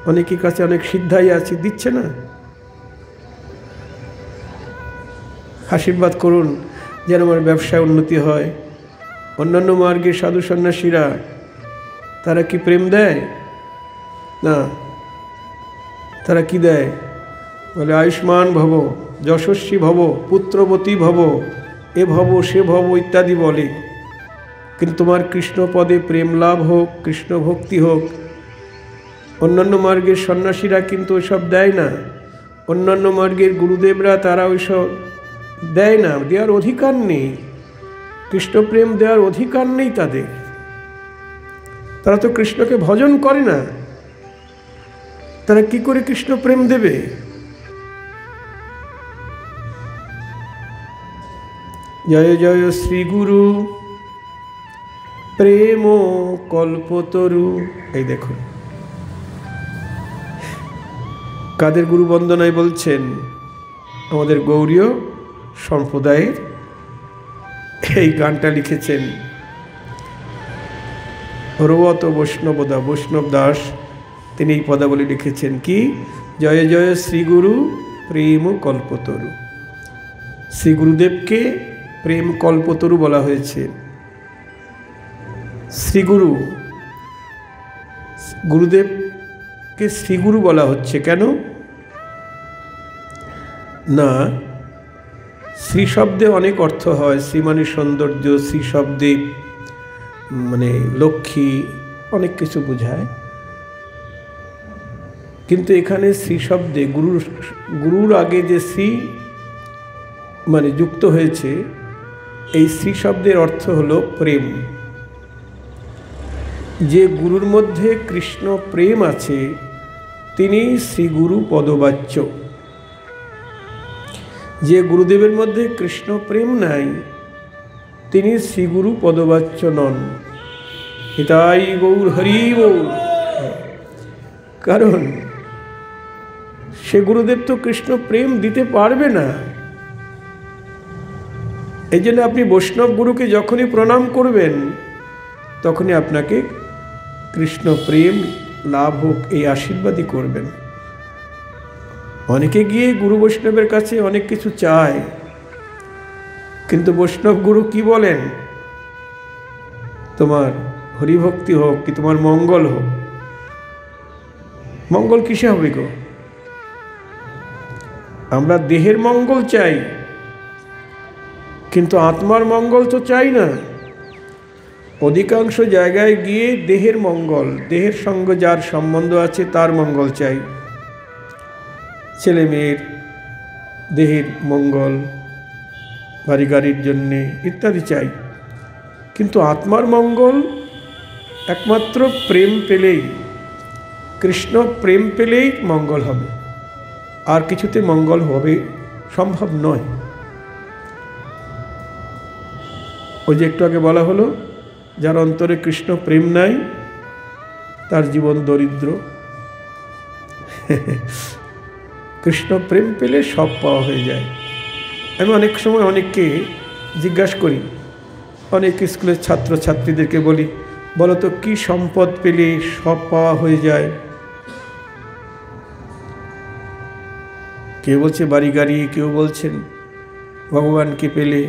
অনেকের কাছে অনেক সিদ্ধাই আছে, দিচ্ছে না? আশীর্বাদ করুন যেন আমার ব্যবসায় উন্নতি হয়। অন্যান্য মার্গের সাধু সন্ন্যাসীরা তারা কি প্রেম দেয়? না। তারা কি দেয়? বলে আয়ুষ্মান ভব, যশস্বী ভব, পুত্রবতী ভব, এ ভব সে ভব ইত্যাদি বলে। কিন্তু তোমার কৃষ্ণ পদে প্রেম লাভ হোক, কৃষ্ণ ভক্তি হোক। অন্যান্য মার্গের সন্ন্যাসীরা কিন্তু ওইসব দেয় না। অন্যান্য মার্গের গুরুদেবরা তারা ওইসব দেয় না, দেওয়ার অধিকার নেই। কৃষ্ণ প্রেম দেওয়ার অধিকার নেই তাদের, তারা তো কৃষ্ণকে ভজন করে না, তারা কি করে কৃষ্ণ প্রেম দেবে? জয় জয় শ্রী গুরু প্রেম কল্পতরু। এই দেখুন কাদের গুরু বন্দনায় বলছেন, আমাদের গৌড়ীয় সম্প্রদায়ের এই গানটা লিখেছেন রবত বৈষ্ণবদা, বৈষ্ণব দাস। তিনি এই পদাবলী লিখেছেন কি, জয় জয় শ্রী গুরু প্রেম কল্পতরু। শ্রী গুরুদেবকে প্রেম কল্পতরু বলা হয়েছে। শ্রীগুরু, গুরুদেবকে শ্রীগুরু বলা হচ্ছে কেন না, শ্রী শব্দে অনেক অর্থ হয়। শ্রী মানে সৌন্দর্য, শ্রী শব্দে মানে লক্ষ্মী, অনেক কিছু বোঝায়। কিন্তু এখানে শ্রী শব্দে গুরুর আগে যে শ্রী মানে যুক্ত হয়েছে, এই শ্রী শব্দের অর্থ হলো প্রেম। যে গুরুর মধ্যে কৃষ্ণ প্রেম আছে তিনি শ্রীগুরু পদবাচ্য। যে গুরুদেবের মধ্যে কৃষ্ণ প্রেম নাই তিনি শ্রীগুরু পদবাচ্য নন। এটাই গৌর হরি গৌর। কারণ সে গুরুদেব তো কৃষ্ণ প্রেম দিতে পারবে না। এই জন্য আপনি বৈষ্ণব গুরুকে যখনই প্রণাম করবেন তখনই আপনাকে কৃষ্ণ প্রেম লাভ হোক এই আশীর্বাদই করবেন। অনেকে গিয়ে গুরু বৈষ্ণবের কাছে অনেক কিছু চায়, কিন্তু বৈষ্ণব গুরু কি বলেন, তোমার হরিভক্তি হোক কি তোমার মঙ্গল হোক। মঙ্গল কিসে হবে গো? আমরা দেহের মঙ্গল চাই, কিন্তু আত্মার মঙ্গল তো চাই না। অধিকাংশ জায়গায় গিয়ে দেহের মঙ্গল, দেহের সঙ্গে যার সম্বন্ধ আছে তার মঙ্গল চাই, ছেলে মেয়ের দেহের মঙ্গল, বাড়ি গাড়ির জন্যে ইত্যাদি চাই। কিন্তু আত্মার মঙ্গল একমাত্র প্রেম পেলেই, কৃষ্ণ প্রেম পেলেই মঙ্গল হবে, আর কিছুতে মঙ্গল হবে সম্ভব নয়। ওই যে একটু আগে বলা হলো, যার অন্তরে কৃষ্ণ প্রেম নাই তার জীবন দরিদ্র। কৃষ্ণ প্রেম পেলে সব পাওয়া হয়ে যায়। আমি অনেক সময় অনেককে জিজ্ঞাসা করি, অনেক স্কুলের ছাত্রছাত্রীদেরকে বলি, বলো তো কী সম্পদ পেলে সব পাওয়া হয়ে যায়? কেউ বলছে বাড়ি গাড়ি, কেউ বলছেন ভগবানকে পেলে,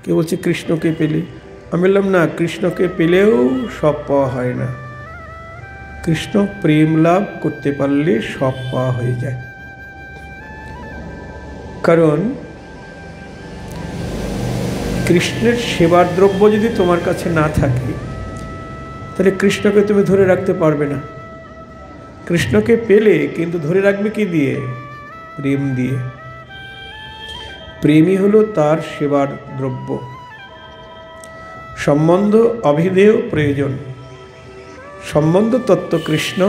কেউ বলছে কৃষ্ণকে পেলে। আমি বললাম না, কৃষ্ণকে পেলেও সব পাওয়া হয় না। কৃষ্ণ প্রেম লাভ করতে পারলে সব পাওয়া হয়ে যায়। কারণ কৃষ্ণের সেবার দ্রব্য যদি তোমার কাছে না থাকে তাহলে কৃষ্ণকে তুমি ধরে রাখতে পারবে না। কৃষ্ণকে পেলে কিন্তু ধরে রাখবে কি দিয়ে? প্রেম দিয়ে। প্রেমই হলো তার সেবার দ্রব্য। সম্বন্ধ অভিধেয় প্রয়োজন। সম্বন্ধ তত্ত্ব কৃষ্ণ,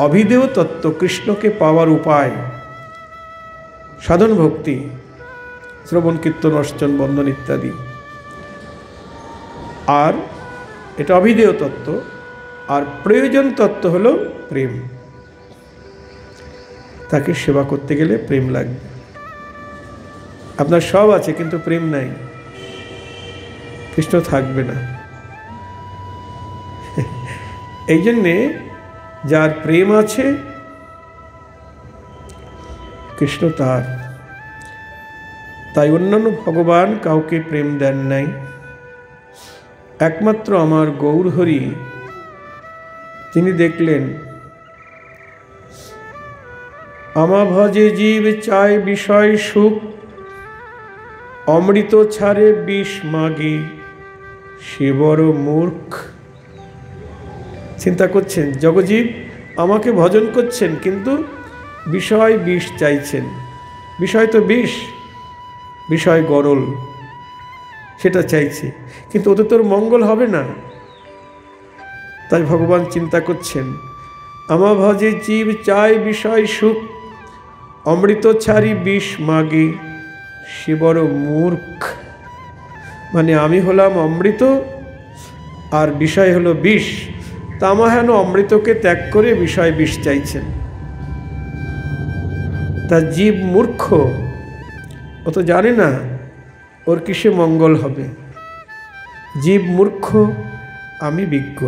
অভিধেয় তত্ত্ব কৃষ্ণকে পাওয়ার উপায়, সাধন ভক্তি, শ্রবণ কীর্তন অর্চন বন্দন ইত্যাদি। আর এটা অভিধেয় তত্ত্ব। আর প্রয়োজন তত্ত্ব হলো প্রেম। তাকে সেবা করতে গেলে প্রেম লাগবে। আপনার সব আছে কিন্তু প্রেম নাই, কৃষ্ণ থাকবে না। এই জন্যে যার প্রেম আছে কৃষ্ণ তার। তাই অন্যান্য ভগবান কাউকে প্রেম দেন নাই, একমাত্র আমার গৌর হরি তিনি দেখলেন, আমা ভজে জীব চায় বিষয় সুখ, অমৃত ছাড়ে বিষ মাগে, সে বড় মূর্খ। চিন্তা করছেন, জগজীব আমাকে ভজন করছেন কিন্তু বিষয় বিষ চাইছেন। বিষয় তো বিষ, বিষয় গরল। সেটা চাইছে, কিন্তু ওতে তোর মঙ্গল হবে না। তাই ভগবান চিন্তা করছেন, আমা ভজে জীব চায় বিষয় সুখ, অমৃত ছাড়ি বিষ মাগে, সে বড় মূর্খ। মানে আমি হলাম অমৃত আর বিষয় হলো বিষ, তামা হেন অমৃতকে ত্যাগ করে বিষয় বিষ চাইছেন। তা জীব মূর্খ, ও তো জানে না ওর কিসে মঙ্গল হবে। জীব মূর্খ, আমি বিজ্ঞ,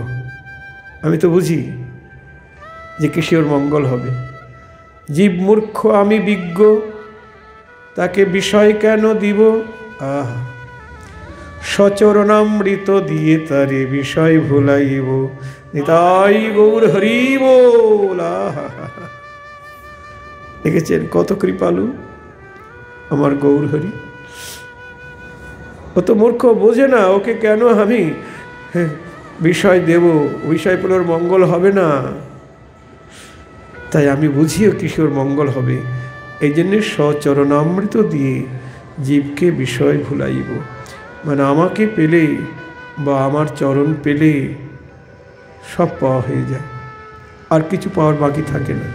আমি তো বুঝি যে কিসে ওর মঙ্গল হবে। জীব মূর্খ, আমি বিজ্ঞ, তাকে বিষয় কেন দিব। আহ, সচরণামৃত দিয়ে তারে বিষয় ভুলাইব, নিতাই গৌর হরি বল। দেখেছেন কত কৃপালু আমার গৌর হরি। ও তো মূর্খ, বোঝে না ওকে কেন আমি বিষয় দেব, বিষয় পেলে ওর মঙ্গল হবে না। তাই আমি বুঝিও কিশোর মঙ্গল হবে, এই জন্যে সচরণামৃত দিয়ে জীবকে বিষয় ভুলাইব। মানে আমাকে পেলে বা আমার চরণ পেলে সব পাওয়া হয়ে যায়, আর কিছু পাওয়ার বাকি থাকে না।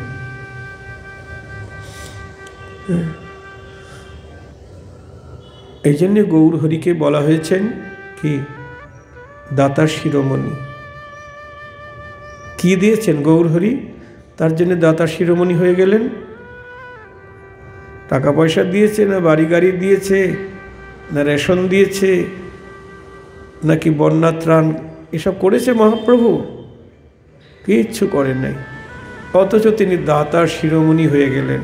এই জন্যে গৌর হরিকে বলা হয়েছেন কি দাতা শিরোমণি। কি দিয়েছেন গৌর হরি, তার জন্য দাতা শিরোমণি হয়ে গেলেন? টাকা পয়সা দিয়েছে, না বাড়ি গাড়ি দিয়েছে, না রেশন দিয়েছে, নাকি বন্যা ত্রাণ এসব করেছে মহাপ্রভু? কিচ্ছু করেন নাই, অথচ তিনি দাতার শিরোমণি হয়ে গেলেন।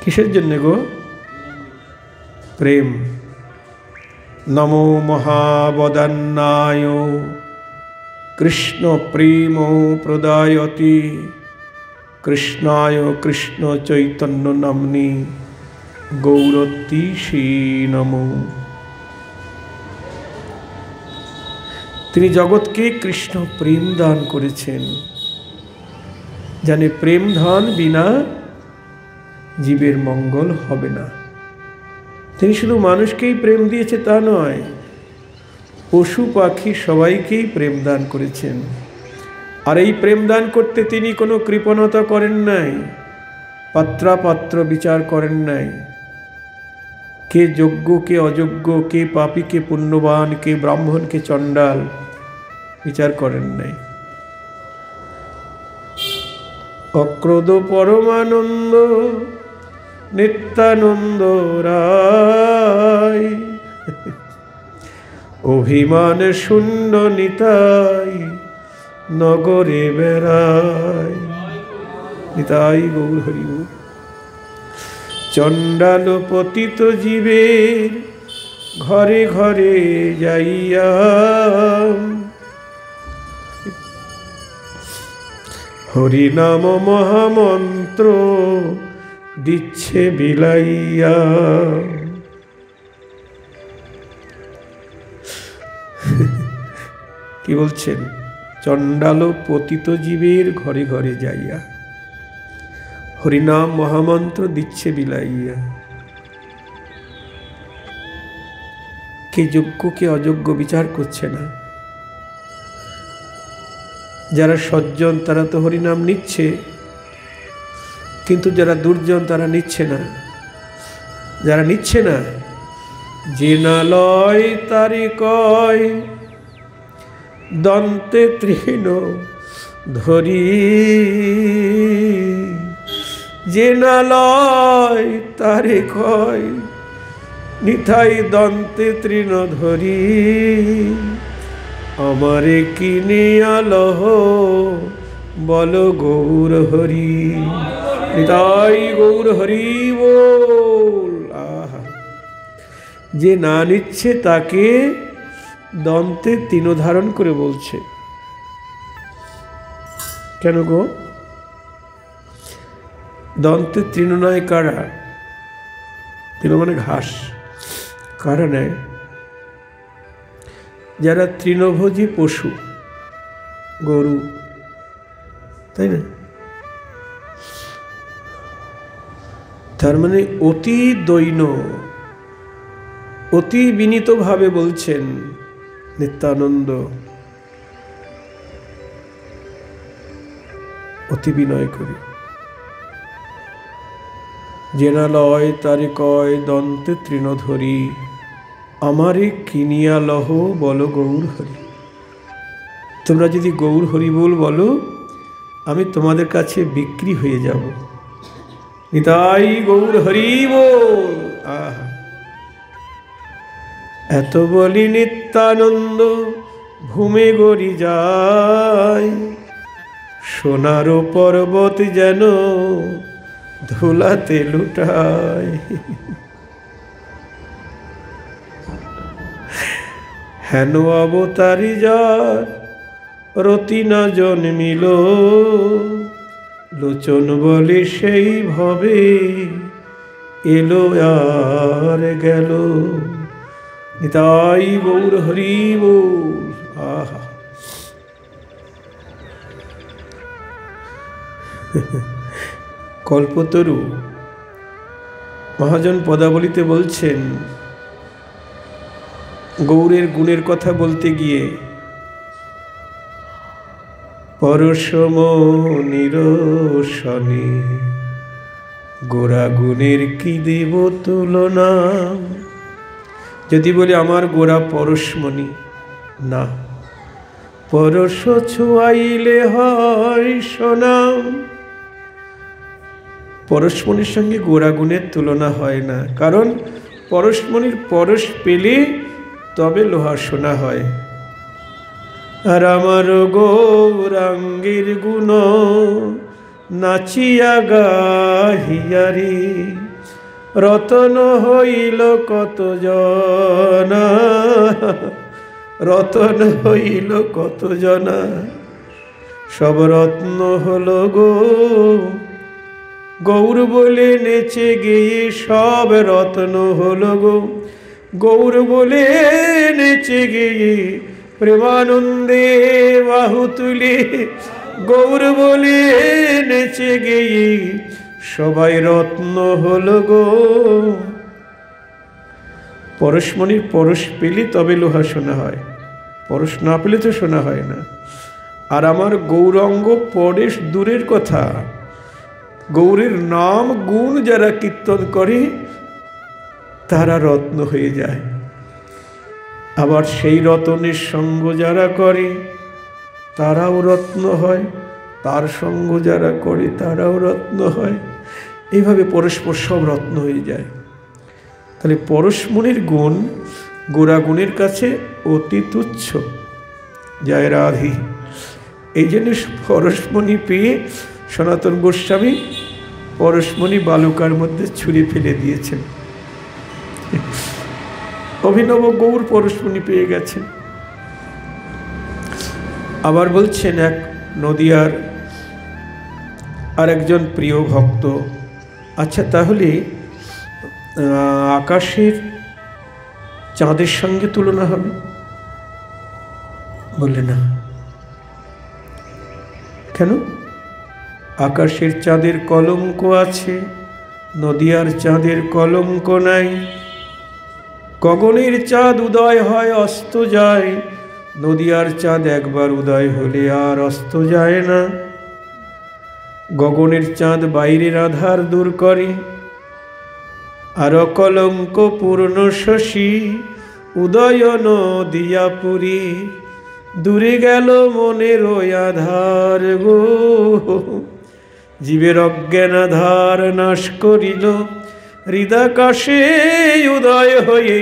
কিসের জন্যে গো? প্রেম। নমো মহাবদান্নায় কৃষ্ণ প্রেম প্রদায়তি, কৃষ্ণায় কৃষ্ণ চৈতন্য নাম্নি গৌরতীশে নমো। তিনি জগৎকে কৃষ্ণ প্রেম দান করেছেন। জানে প্রেম ধন বিনা জীবের মঙ্গল হবে না। তিনি শুধু মানুষকেই প্রেম দিয়েছে তা নয়, পশু পাখি সবাইকেই প্রেম দান করেছেন। আর এই প্রেম দান করতে তিনি কোনো কৃপণতা করেন নাই, পাত্রাপাত্র বিচার করেন নাই। কে যোগ্য কে অযোগ্য, কে পাপী কে পুণ্যবান, কে ব্রাহ্মণ কে চণ্ডাল, বিচার করেন নাই। অক্রোধ পরমানন্দ নিত্যানন্দ রায়, অভিমান শূন্য নিতাই নগরে বেড়ায়। নিতাই গৌর হরি বল। চণ্ডাল পতিত জীবের ঘরে ঘরে যাইয়া, হরিনাম মহামন্ত্র দিচ্ছে বিলাইয়া। কি বলছেন? চণ্ডাল পতিত জীবের ঘরে ঘরে যাইয়া হরিনাম মহামন্ত্র দিচ্ছে বিলাইয়া। কে যোগ্য কে অযোগ্য বিচার করছে না। যারা সজ্জন তারা তো হরিনাম নিচ্ছে, কিন্তু যারা দুর্জন তারা নিচ্ছে না। যারা নিচ্ছে না, যে না লয় তারি কয় দন্তে তৃণ ধরি, যে না লয় তারে কয় নিতাই দন্তে তৃণ ধরি। আমারে কিনে আলহ বল গৌর হরি, নিতাই গৌর হরি বল। আহা, যে না নিচ্ছে তাকে দন্তে তৃণ ধারণ করে বলছে। কেন গো? দন্তে তৃণ নয় কারা? তৃণ মানে ঘাস। কারা নেয়? যারা তৃণভোজী পশু, গরু, তাই না? তার মানে অতি দৈন্য, অতি বিনীতভাবে বলছেন নিত্যানন্দ, অতি বিনয় করে, জেনা লয় তারে কয় দন্তে তৃণধরি, আমারে কিনিয়া লহ বল গৌর হরি। তোমরা যদি গৌর হরি বলো, আমি তোমাদের কাছে বিক্রি হয়ে যাব। নিতাই গৌর হরি বল। আহা, এত বলি নিত্যানন্দ ভূমে গড়ি যায়, সোনার পর্বত যেন ধুলাতে লুটায়। হেন অবতারি যার রতি না জন্মিল, লোচন বলে সেই ভবে এলো আর গেল। নিতাই গৌর হরি বল। আহা, কল্পতরু মহাজন পদাবলিতে বলছেন, গৌরের গুণের কথা বলতে গিয়ে, পরশম নিরসনে গোরা গুণের কি দেব তুলনা। যদি বলি আমার গোরা পরশমণি, না, পরশ ছোঁয়াইলে হয় সোনাম। পরশমণির সঙ্গে গোরা গুণের তুলনা হয় না, কারণ পরশমণির পরশ পেলে তবে লোহা সোনা হয়। আর আমার গৌরাঙ্গের গুণ নাচিয়া গাহিয়ারি, রতন হইল কত জনা, রতন হইল কত জনা, সব রত্ন হলো গো গৌর বলে নেচে গেয়ে, সব রত্ন হলো গো গৌর বলে নেচে গেয়ে, প্রেমানন্দে বাহু তুলে গৌর বলে নেচে গেয়ে, সবাই রত্ন হলো গো। পরশমণির পরশ পেলে তবে লোহা সোনা হয়, পরশ না পেলে তো সোনা হয় না। আর আমার গৌরাঙ্গ পরেশ দূরের কথা, গৌরের নাম গুণ যারা কীর্তন করে তারা রত্ন হয়ে যায়। আবার সেই রতনের সঙ্গ যারা করে তারাও রত্ন হয়, তার সঙ্গ যারা করে তারাও রত্ন হয়। এইভাবে পরস্পর সব রত্ন হয়ে যায়। তাহলে পরশমণির গুণ গোরা গুণের কাছে অতি তুচ্ছ। জয় রাধি। এই জন্য পরশমণি পেয়ে সনাতন গোস্বামী পরশমণি বালুকার মধ্যে ছুঁড়ে ফেলে দিয়েছেন। অভিনব গৌর পরশমণি পেয়ে গেছেন। আবার বলছেন, এক নদিয়ার আর একজন প্রিয় ভক্ত, আচ্ছা তাহলে আকাশের চাঁদের সঙ্গে তুলনা হবে? বললে না। কেন? আকাশের চাঁদের কলঙ্ক আছে, নদিয়ার চাঁদের কলঙ্ক নাই। গগনের চাঁদ উদয় হয় অস্ত যায়, নদিয়ার চাঁদ একবার উদয় হলে আর অস্ত যায় না। গগনের চাঁদ বাইরের আধার দূর করে, আর কলঙ্ক পূর্ণ শশী উদয় নদিয়া পুরী। দূরে গেল মনের আধার গো, জীবের অজ্ঞান আধার নাশ করিল হৃদাকাশে উদয় হয়ে।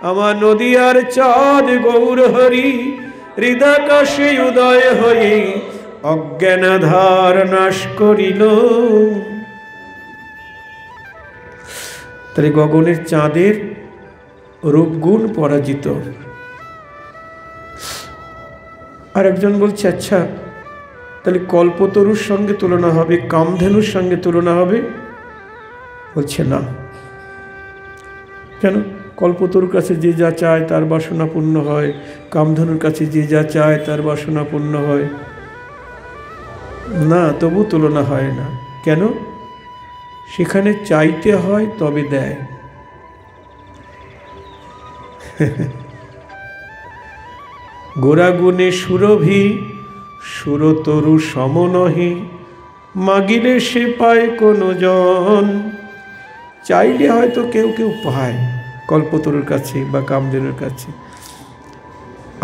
আমার নদিয়ার চাঁদ গৌর হরি, হৃদাকাশে উদয় হয়ে অজ্ঞান আধার নাশ করিল। তাহলে গগনের চাঁদের রূপগুণ পরাজিত। আর একজন বলছে, আচ্ছা তাহলে কল্পতরুর সঙ্গে তুলনা হবে, কামধেনুর সঙ্গে তুলনা হবে? বলছে না। কেন? কল্পতরুর কাছে যে যা চায় তার বাসনা পূর্ণ হয়, কামধেনুর কাছে যে যা চায় তার বাসনা পূর্ণ হয় না, তবু তুলনা হয় না। কেন? সেখানে চাইতে হয় তবে দেয়, গোরাগুণে সুরভি সুরতরু সমনহি, মাগিলে সে পায় কোন জন। চাইলে হয়তো কেউ কেউ পায় কল্পতরুর কাছে বা কামধেনুর কাছে,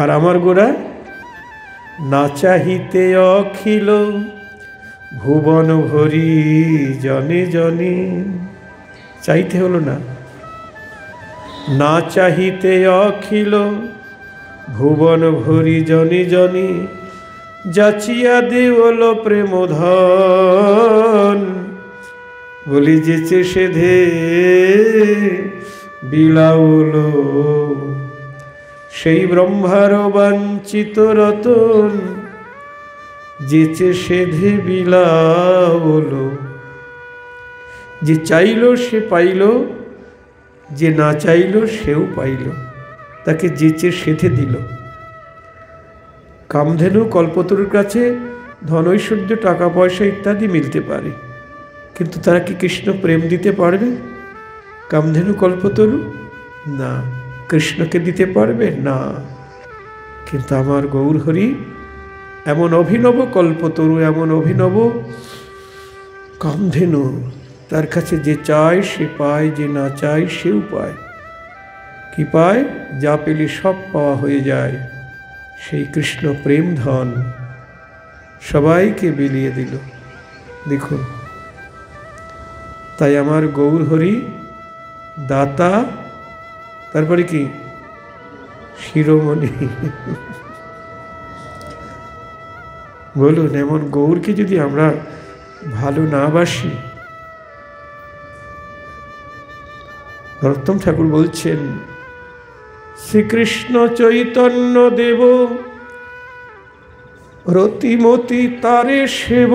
আর আমার গোরা না চাহিতে অখিল ভুবন ভরি জনে জনে। চাইতে হলো না, না চাহিতে অখিল ভুবন ভরি জনে জনে, যাচিয়া দেওল প্রেম ধন। বলি যেচে সেধে বিলাউল, সেই ব্রহ্মার বাঞ্ছিত রতন, যেচে সেধে বিলাউল। যে চাইল সে পাইল, যে না চাইল সেও পাইল, তাকে যেচে সেধে দিল। কামধেনু কল্পতরুর কাছে ধন ঐশ্বর্য টাকা পয়সা ইত্যাদি মিলতে পারে, কিন্তু তারা কি কৃষ্ণ প্রেম দিতে পারবে? কামধেনু কল্পতরু না। কৃষ্ণকে দিতে পারবে না। কিন্তু আমার গৌরহরি এমন অভিনব কল্পতরু, এমন অভিনব কামধেনু, তার কাছে যে চায় সে পায়, যে না চায় সেও পায়। কি পায়? যা পেলে সব পাওয়া হয়ে যায়। সেই কৃষ্ণ প্রেম ধন সবাইকে বিলিয়ে দিল। দেখুন, তাই আমার গৌরহরি দাতা, তারপরে কি শিরোমণি। বলুন, এমন গৌরকে যদি আমরা ভালো না বাসি। নরোত্তম ঠাকুর বলছেন, শ্রীকৃষ্ণ চৈতন্য দেব রতিমতি তারে সেব,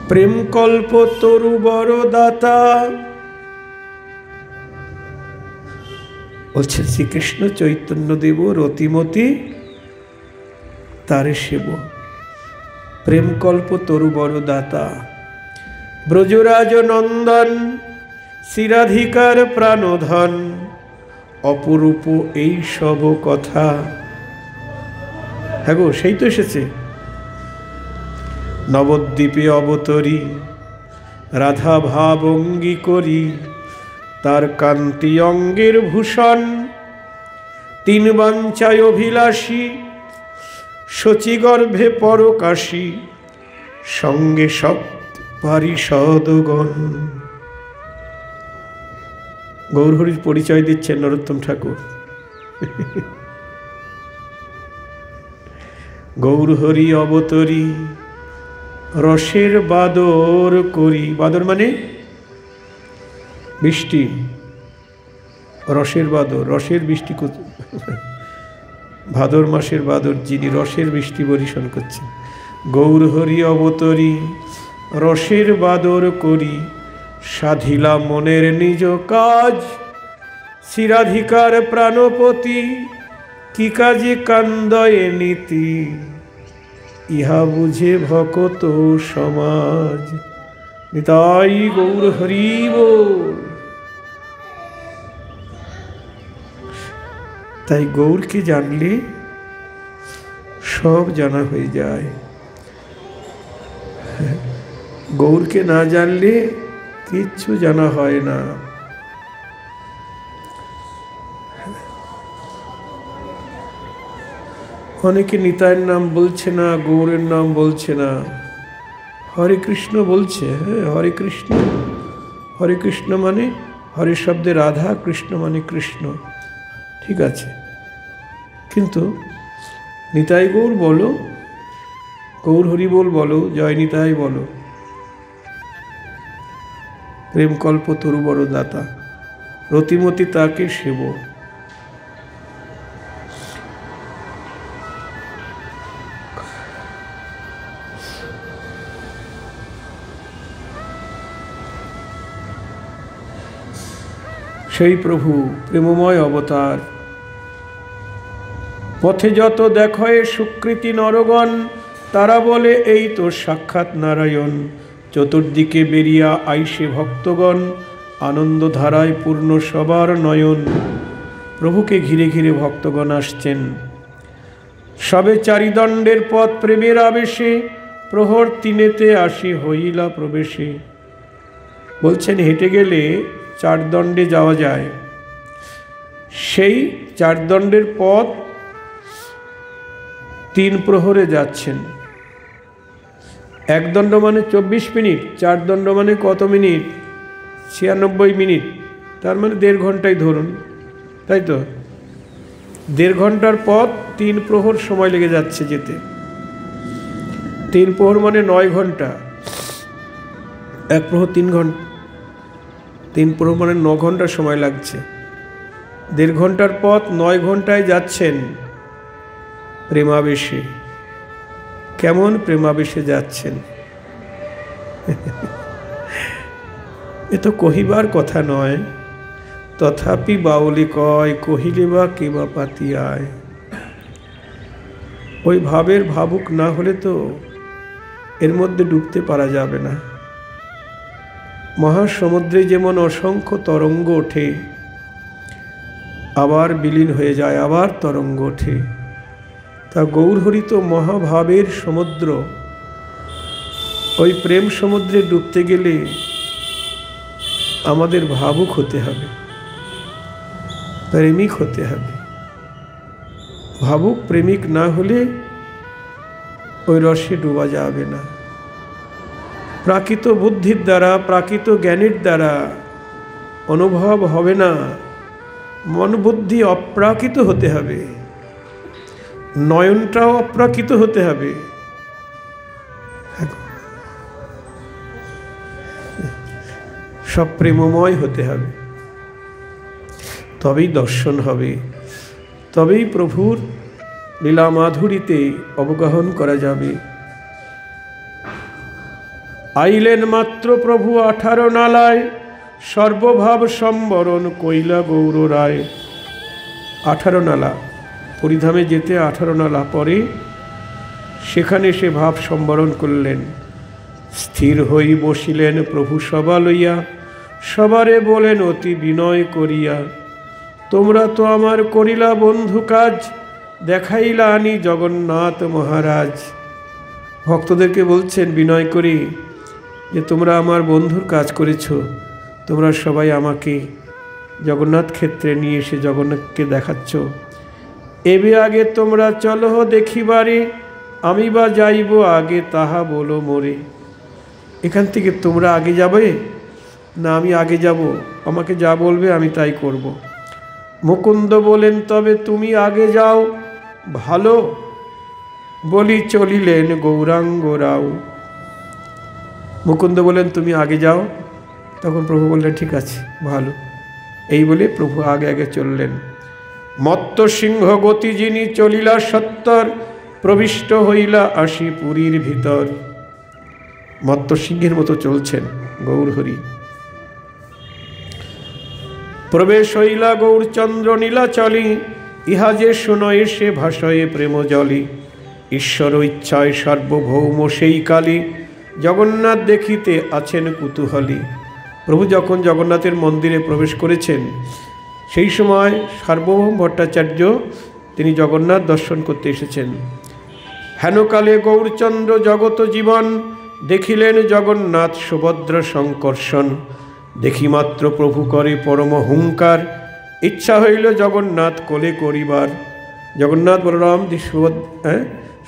প্রেম কল্প তরু বড় দাতা। বলছেন শ্রীকৃষ্ণ চৈতন্য দেব রতিমতি তারে সেব, প্রেম কল্প তরু বড় দাতা। ব্রজরাজ নন্দন শিরাধিকার প্রাণধন, অপরূপ এই সব কথা। হ্যাঁ গো, সেই তো এসেছে। নবদ্বীপে অবতরী রাধা ভাব অঙ্গী করি, তার কান্তি অঙ্গের ভূষণ। তিন বাঞ্ছায় অভিলাষী শচীগর্ভে পরকাশী, সঙ্গে সব পারিষদগণ। গৌরহরির পরিচয় দিচ্ছেন নরোত্তম ঠাকুর। গৌরহরি অবতরী রসের বাদর করি। বাদর মানে বৃষ্টি, রসের বাদর, রসের বৃষ্টি। ভাদর মাসের বাদর যিনি রসের বৃষ্টি বর্ষণ করছেন। গৌরহরি অবতরী রসের বাদর করি, সাধিলা মনের নিজ কাজ। শিরাধিকার প্রাণপতি কি কাজে কান্দয়ে নীতি, ইহা বুঝে ভকত সমাজ। নিতাই গৌরহরি বল। তাই গৌরকে জানলে সব জানা হয়ে যায়। গৌরকে না জানলে কিচ্ছু জানা হয় না। অনেকে নিতাইয়ের নাম বলছে না, গৌরের নাম বলছে না, হরে কৃষ্ণ বলছে। হ্যাঁ, হরে কৃষ্ণ। হরে কৃষ্ণ মানে হরে শব্দে রাধা, কৃষ্ণ মানে কৃষ্ণ, ঠিক আছে। কিন্তু নিতাই গৌর বলো, গৌর হরি বল বলো, জয় নিতাই বলো। প্রেম কল্প তরু বড় দাতা, রতিমতি তাকে সেব। সেই প্রভু প্রেমময় অবতার। পথে যত দেখয়ে সুকৃতি নরগণ, তারা বলে এই তো সাক্ষাৎ নারায়ণ। চতুর্দিকে বেরিয়া আইসে ভক্তগণ, আনন্দধারায় পূর্ণ সবার নয়ন। প্রভুকে ঘিরে ঘিরে ভক্তগণ আসছেন। সবে চারিদণ্ডের পথ প্রেমের আবেশে, প্রহর তিনেতে আসি হইলা প্রবেশে। বলছেন হেঁটে গেলে চারদণ্ডে যাওয়া যায়, সেই চারদণ্ডের পথ 3 প্রহরে যাচ্ছেন। এক দণ্ড মানে 24 মিনিট, 4 দণ্ড মানে কত মিনিট? 96 মিনিট, তার মানে 1.5 ঘন্টায় ধরুন, তাই তো? 1.5 ঘন্টার পথ 3 প্রহর সময় লেগে যাচ্ছে যেতে। 3 প্রহর মানে 9 ঘন্টা, 1 প্রহর 3 ঘন্টা, 3 প্রহর মানে 9 ঘন্টা সময় লাগছে। 1.5 ঘন্টার পথ 9 ঘন্টায় যাচ্ছেন প্রেমাবেশে। কেমন প্রেমাবেশে যাচ্ছেন এ তো কহিবার কথা নয়। তথাপি বাউলি কয়, কহিলে বা কে বা পাতিয়ায়। ওই ভাবের ভাবুক না হলে তো এর মধ্যে ডুবতে পারা যাবে না। মহাসমুদ্রে যেমন অসংখ্য তরঙ্গ ওঠে, আবার বিলীন হয়ে যায়, আবার তরঙ্গ ওঠে, তা গৌরহরি তো মহাভাবের সমুদ্র। ওই প্রেম সমুদ্রে ডুবতে গেলে আমাদের ভাবুক হতে হবে, প্রেমিক হতে হবে। ভাবুক প্রেমিক না হলে ওই রসে ডুবা যাবে না। প্রাকৃত বুদ্ধির দ্বারা, প্রাকৃত জ্ঞানের দ্বারা অনুভব হবে না। মন বুদ্ধি অপ্রাকৃত হতে হবে, নয়নটাও অপ্রাকৃত হতে হবে। সব প্রেমময় হতে হবে, তবেই দর্শন হবে, তবেই প্রভুর লীলা মাধুরীতে অবগাহন করা যাবে। আইলেন মাত্র প্রভু 18 নালায়, সর্বভাব সম্বরণ কইলা গৌর রায়। 18 নালা, পরিধামে যেতে 18 নালা পরে সেখানে সে ভাব সম্বরণ করলেন। স্থির হই বসিলেন প্রভু সভা লইয়া, সবারে বলেন অতি বিনয় করিয়া, তোমরা তো আমার করিলা বন্ধু কাজ, দেখাইলা আনি জগন্নাথ মহারাজ। ভক্তদেরকে বলছেন বিনয় করি যে তোমরা আমার বন্ধুর কাজ করেছ, তোমরা সবাই আমাকে জগন্নাথ ক্ষেত্রে নিয়ে এসে জগন্নাথকে দেখাচ্ছ। এবে আগে তোমরা চলো দেখিবারে, আমি বা যাইব আগে তাহা বলো মোরে। এখান থেকে তোমরা আগে যাবে না আমি আগে যাব? আমাকে যা বলবে আমি তাই করব। মুকুন্দ বলেন তবে তুমি আগে যাও, ভালো বলি চলিলেন গৌরাঙ্গ রাও। মুকুন্দ বলেন তুমি আগে যাও, তখন প্রভু বললেন ঠিক আছে ভালো। এই বলে প্রভু আগে আগে চললেন। মত্ত সিংহ গতি যিনি চলিলা 70, প্রবিষ্ট হইলা 80 পুরীর ভিতর। মত্ত সিংহের মতো চলছেন গৌরহরি। প্রবেশ হইলা গৌরচন্দ্র নীলাচলি, ইহা যে শুনয়ে সে ভাষয়ে প্রেম জলি। ঈশ্বর ইচ্ছায় সার্বভৌম সেই কালী, জগন্নাথ দেখিতে আছেন কুতূহলী। প্রভু যখন জগন্নাথের মন্দিরে প্রবেশ করেছেন, সেই সময় সার্বভৌম ভট্টাচার্য তিনি জগন্নাথ দর্শন করতে এসেছেন। হেনকালে গৌরচন্দ্র জগত জীবন, দেখিলেন জগন্নাথ সুভদ্র সংকর্ষণ। দেখিমাত্র প্রভু করে পরম হুঙ্কার, ইচ্ছা হইল জগন্নাথ কোলে করিবার। জগন্নাথ বলরাম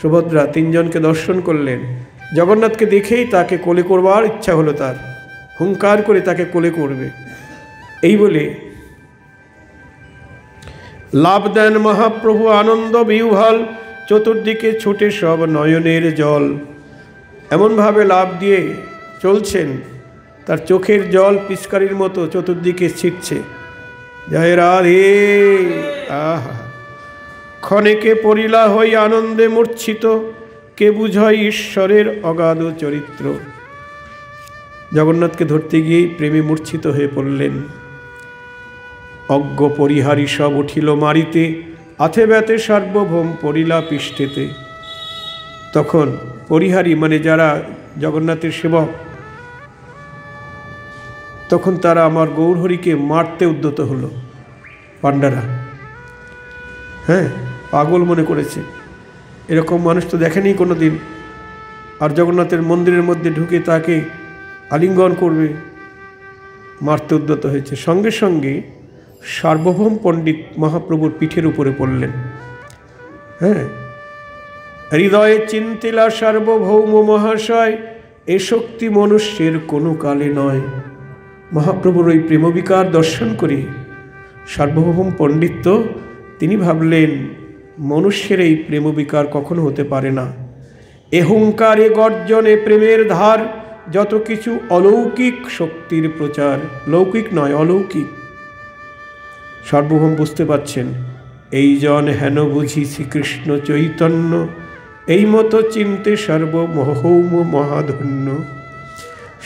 সুভদ্রা 3 জনকে দর্শন করলেন। জগন্নাথকে দেখেই তাকে কোলে করবার ইচ্ছা হলো, তার হুঙ্কার করে তাকে কোলে করবে। এই বলে লাভ দেন মহাপ্রভু আনন্দ বিহ্বল, চতুর্দিকে ছুটে সব নয়নের জল। এমনভাবে লাভ দিয়ে চলছেন, তার চোখের জল পিচকারির মতো চতুর্দিকে ছিটছে। জয় রাধে। আহা, ক্ষণেকে পরিলা হই আনন্দে মূর্ছিত, কে বুঝয় ঈশ্বরের অগাধ চরিত্র। জগন্নাথকে ধরতে গিয়েই প্রেমে মূর্ছিত হয়ে পড়লেন। অজ্ঞ পরিহারী সব উঠিল মারিতে, আথে ব্যথে সার্বভৌম পড়িলা পৃষ্ঠেতে। তখন পরিহারী মানে যারা জগন্নাথের সেবক, তখন তারা আমার গৌরহরিকে মারতে উদ্যত হলো। পাণ্ডারা, হ্যাঁ, পাগল মনে করেছে, এরকম মানুষ তো দেখেনি কোনো দিন, আর জগন্নাথের মন্দিরের মধ্যে ঢুকে তাকে আলিঙ্গন করবে, মারতে উদ্যত হয়েছে। সঙ্গে সঙ্গে সার্বভৌম পণ্ডিত মহাপ্রভুর পিঠের উপরে পড়লেন। হ্যাঁ, হৃদয়ে চিন্তিলা সার্বভৌম মহাশয়, এ শক্তি মনুষ্যের কোনো কালে নয়। মহাপ্রভুর ওই প্রেমবিকার দর্শন করে সার্বভৌম পণ্ডিত তিনি ভাবলেন, মনুষ্যের এই প্রেমবিকার কখনো হতে পারে না। এ হুঙ্কারে গর্জনে প্রেমের ধার, যত কিছু অলৌকিক শক্তির প্রচার। লৌকিক নয়, অলৌকিক। সার্বভৌম বুঝতে পারছেন, এই জন হেন বুঝি শ্রীকৃষ্ণ চৈতন্য, এই মতো চিনতে সার্বভৌম মহাধন্য।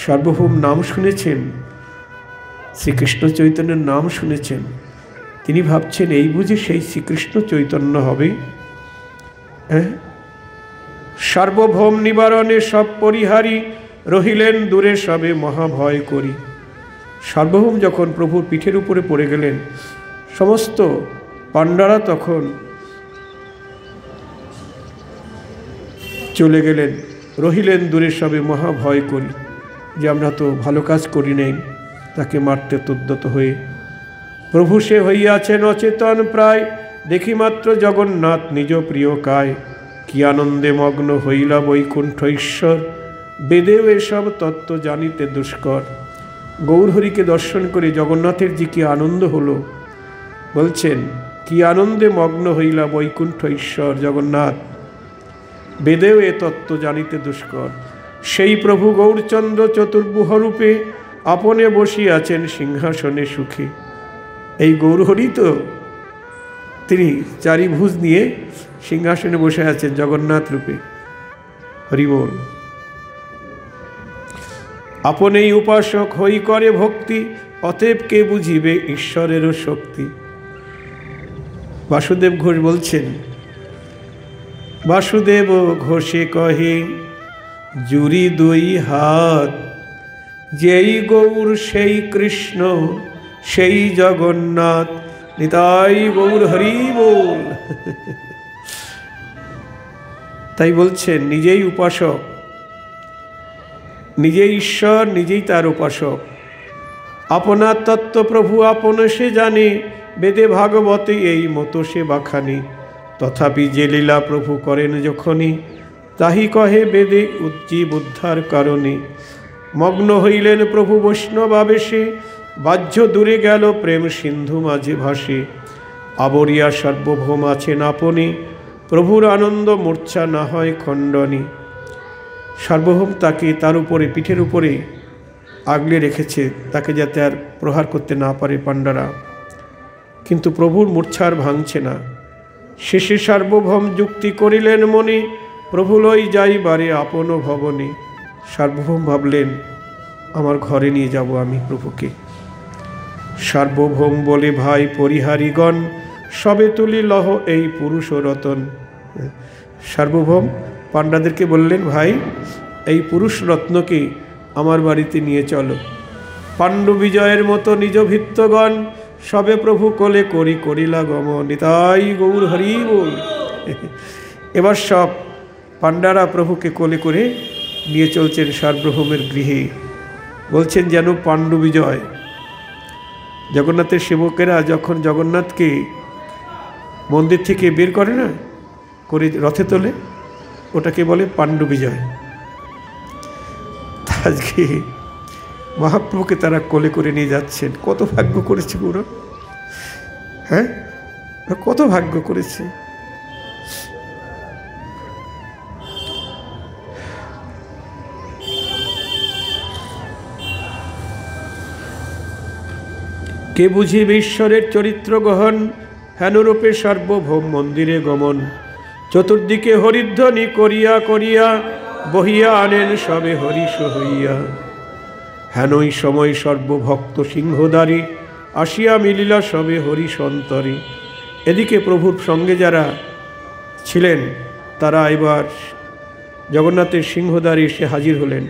সার্বভৌম নাম শুনেছেন, শ্রীকৃষ্ণ চৈতন্যের নাম শুনেছেন, তিনি ভাবছেন এই বুঝি সেই শ্রীকৃষ্ণ চৈতন্য হবে। হ্যাঁ, সার্বভৌম নিবারণে সব পরিহারী, রহিলেন দূরে সবে মহাভয় করি। সার্বভৌম যখন প্রভুর পিঠের উপরে পড়ে গেলেন, সমস্ত পাণ্ডারা তখন চলে গেলেন, রহিলেন দূরে সবে মহাভয় করি, যে আমরা তো ভালো কাজ করি নাই, তাকে মারতে উদ্যত হয়ে। প্রভু সে হইয়াছেন অচেতন প্রায়, দেখি মাত্র জগন্নাথ নিজ প্রিয় কায়। কি আনন্দে মগ্ন হইলা বৈকুণ্ঠ ঈশ্বর, বেদেও এসব তত্ত্ব জানিতে দুষ্কর। গৌরহরিকে দর্শন করে জগন্নাথের যে কি আনন্দ হলো, বলছেন কি আনন্দে মগ্ন হইলা বৈকুণ্ঠ ঈশ্বর জগন্নাথ, বেদেও এ তত্ত্ব জানিতে দুষ্কর। সেই প্রভু গৌরচন্দ্র চতুর্ভুহরূপে, আপনে বসিয়াছেন সিংহাসনে সুখে। এই গৌরহরি তো তিনি চারিভুজ নিয়ে সিংহাসনে বসে আছেন জগন্নাথ রূপে। হরি বল। আপনেই উপাসক হই করে ভক্তি, অতএব কে বুঝিবে ঈশ্বরেরও শক্তি। বাসুদেব ঘোষ বলছেন, বাসুদেব ঘোষে কহে জুরি দুই হাত, যেই গৌর সেই কৃষ্ণ সেই জগন্নাথ, নিতাই গৌর হরি বল। তাই বলছেন নিজেই উপাসক, নিজেই ঈশ্বর, নিজেই তার উপাসক। আপনার তত্ত্ব প্রভু আপন সে জানে, বেদে ভাগবতে এই মতো সে বাখানি। তথাপি যে লীলা প্রভু করেন যখনই, তাহি কহে বেদে উজ্জীব উদ্ধার কারণে। মগ্ন হইলেন প্রভু বৈষ্ণবাবেশে, বাহ্য দূরে গেল প্রেম সিন্ধু মাঝে ভাসে। আবরিয়া সার্বভৌম আছেন আপনি, প্রভুর আনন্দ মূর্ছা না হয় খণ্ডনী। সার্বভৌম তাকে তার উপরে পিঠের উপরে আগলে রেখেছে, তাকে যাতে আর প্রহার করতে না পারে পাণ্ডারা, কিন্তু প্রভুর মূর্ছা আর ভাঙছে না। শেষে সার্বভৌম যুক্তি করিলেন মনে, প্রভু লই যাইবারে আপন ভবনে। সার্বভৌম ভাবলেন আমার ঘরে নিয়ে যাব আমি প্রভুকে। সার্বভৌম বলে ভাই পরিহারীগণ, সবে তুলি লহ এই পুরুষ রতন। সার্বভৌম পাণ্ডাদেরকে বললেন, ভাই এই পুরুষ রত্নকে আমার বাড়িতে নিয়ে চলো। পাণ্ডু বিজয়ের মতো নিজ ভিত্তগণ, সবে প্রভু কোলে করি করিলা গমন। নিতাই গৌর হরি বল। এবার সব পাণ্ডারা প্রভুকে কোলে করে নিয়ে চলছেন সার্বভৌমের গৃহে। বলছেন যেন পাণ্ডু বিজয়। জগন্নাথের সেবকেরা যখন জগন্নাথকে মন্দির থেকে বের করে না, করে রথে তোলে, ওটাকে বলে পাণ্ডু বিজয়। আজকে মহাপ্রভুকে তারা কোলে করে নিয়ে যাচ্ছেন। কত ভাগ্য করেছে গৌরব, হ্যাঁ, কত ভাগ্য করেছে। কে বুঝিবে ঈশ্বরের চরিত্র গহন, হেনরূপে সার্বভৌম মন্দিরে গমন। চতুর্দিকে হরিধ্বনি করিয়া করিয়া, বহিয়া আনেন সবে হরিষ হইয়া। হেনই সময় সর্বভক্ত সিংহদারি, আসিয়া মিলিলা সবে হরিষ অন্তরে। এদিকে প্রভুর সঙ্গে যারা ছিলেন তারা এবার জগন্নাথের সিংহদারি এসে হাজির হলেন।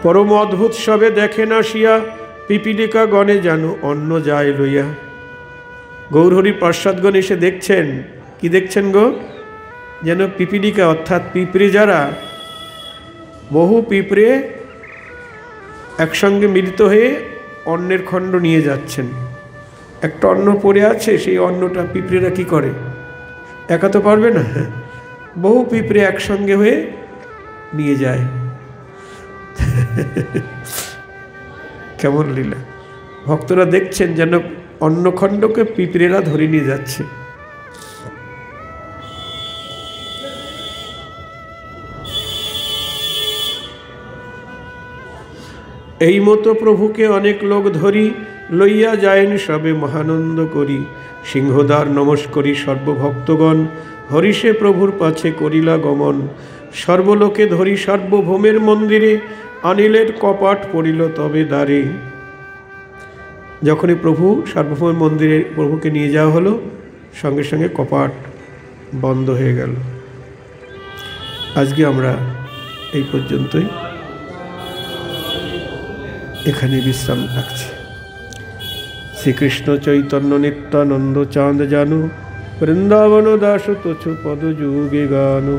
পরম অদ্ভুত সবে দেখেন আসিয়া, পিপীলিকা গণে যেন অন্ন যায় লইয়া। গৌরহরি পার্ষদগণ এসে দেখছেন, কি দেখছেন গো? যেন পিপীলিকা অর্থাৎ পিঁপড়ে যারা, বহু পিঁপড়ে একসঙ্গে মিলিত হয়ে অন্নের খণ্ড নিয়ে যাচ্ছেন। একটা অন্ন পড়ে আছে, সেই অন্নটা পিঁপড়েরা কি করে? একা তো পারবে না, বহু পিঁপড়ে একসঙ্গে হয়ে নিয়ে যায়। কেমন লীলা! ভক্তরা দেখছেন যেন অন্নখণ্ডকে পিঁপড়েরা ধরে নিয়ে যাচ্ছে। এই মতো প্রভুকে অনেক লোক ধরি, লইয়া যায়েন সবে মহানন্দ করি। সিংহদ্বার নমস্করি সর্বভক্তগণ, হরিষে প্রভুর পাছে করিলা গমন। সর্বলোকে ধরি সার্বভৌমের মন্দিরে, আনিলের কপাট পড়িল তবে দ্বারে। যখনই প্রভু সার্বভৌমের মন্দিরে প্রভুকে নিয়ে যাওয়া হলো, সঙ্গে সঙ্গে কপাট বন্ধ হয়ে গেল। আজকে আমরা এই পর্যন্তই, এখানে বিশ্রাম রাখছি। শ্রীকৃষ্ণ চৈতন্য নিত্যানন্দ চাঁদ জানু, বৃন্দাবন দাস তোছু পদ যুগে গানু।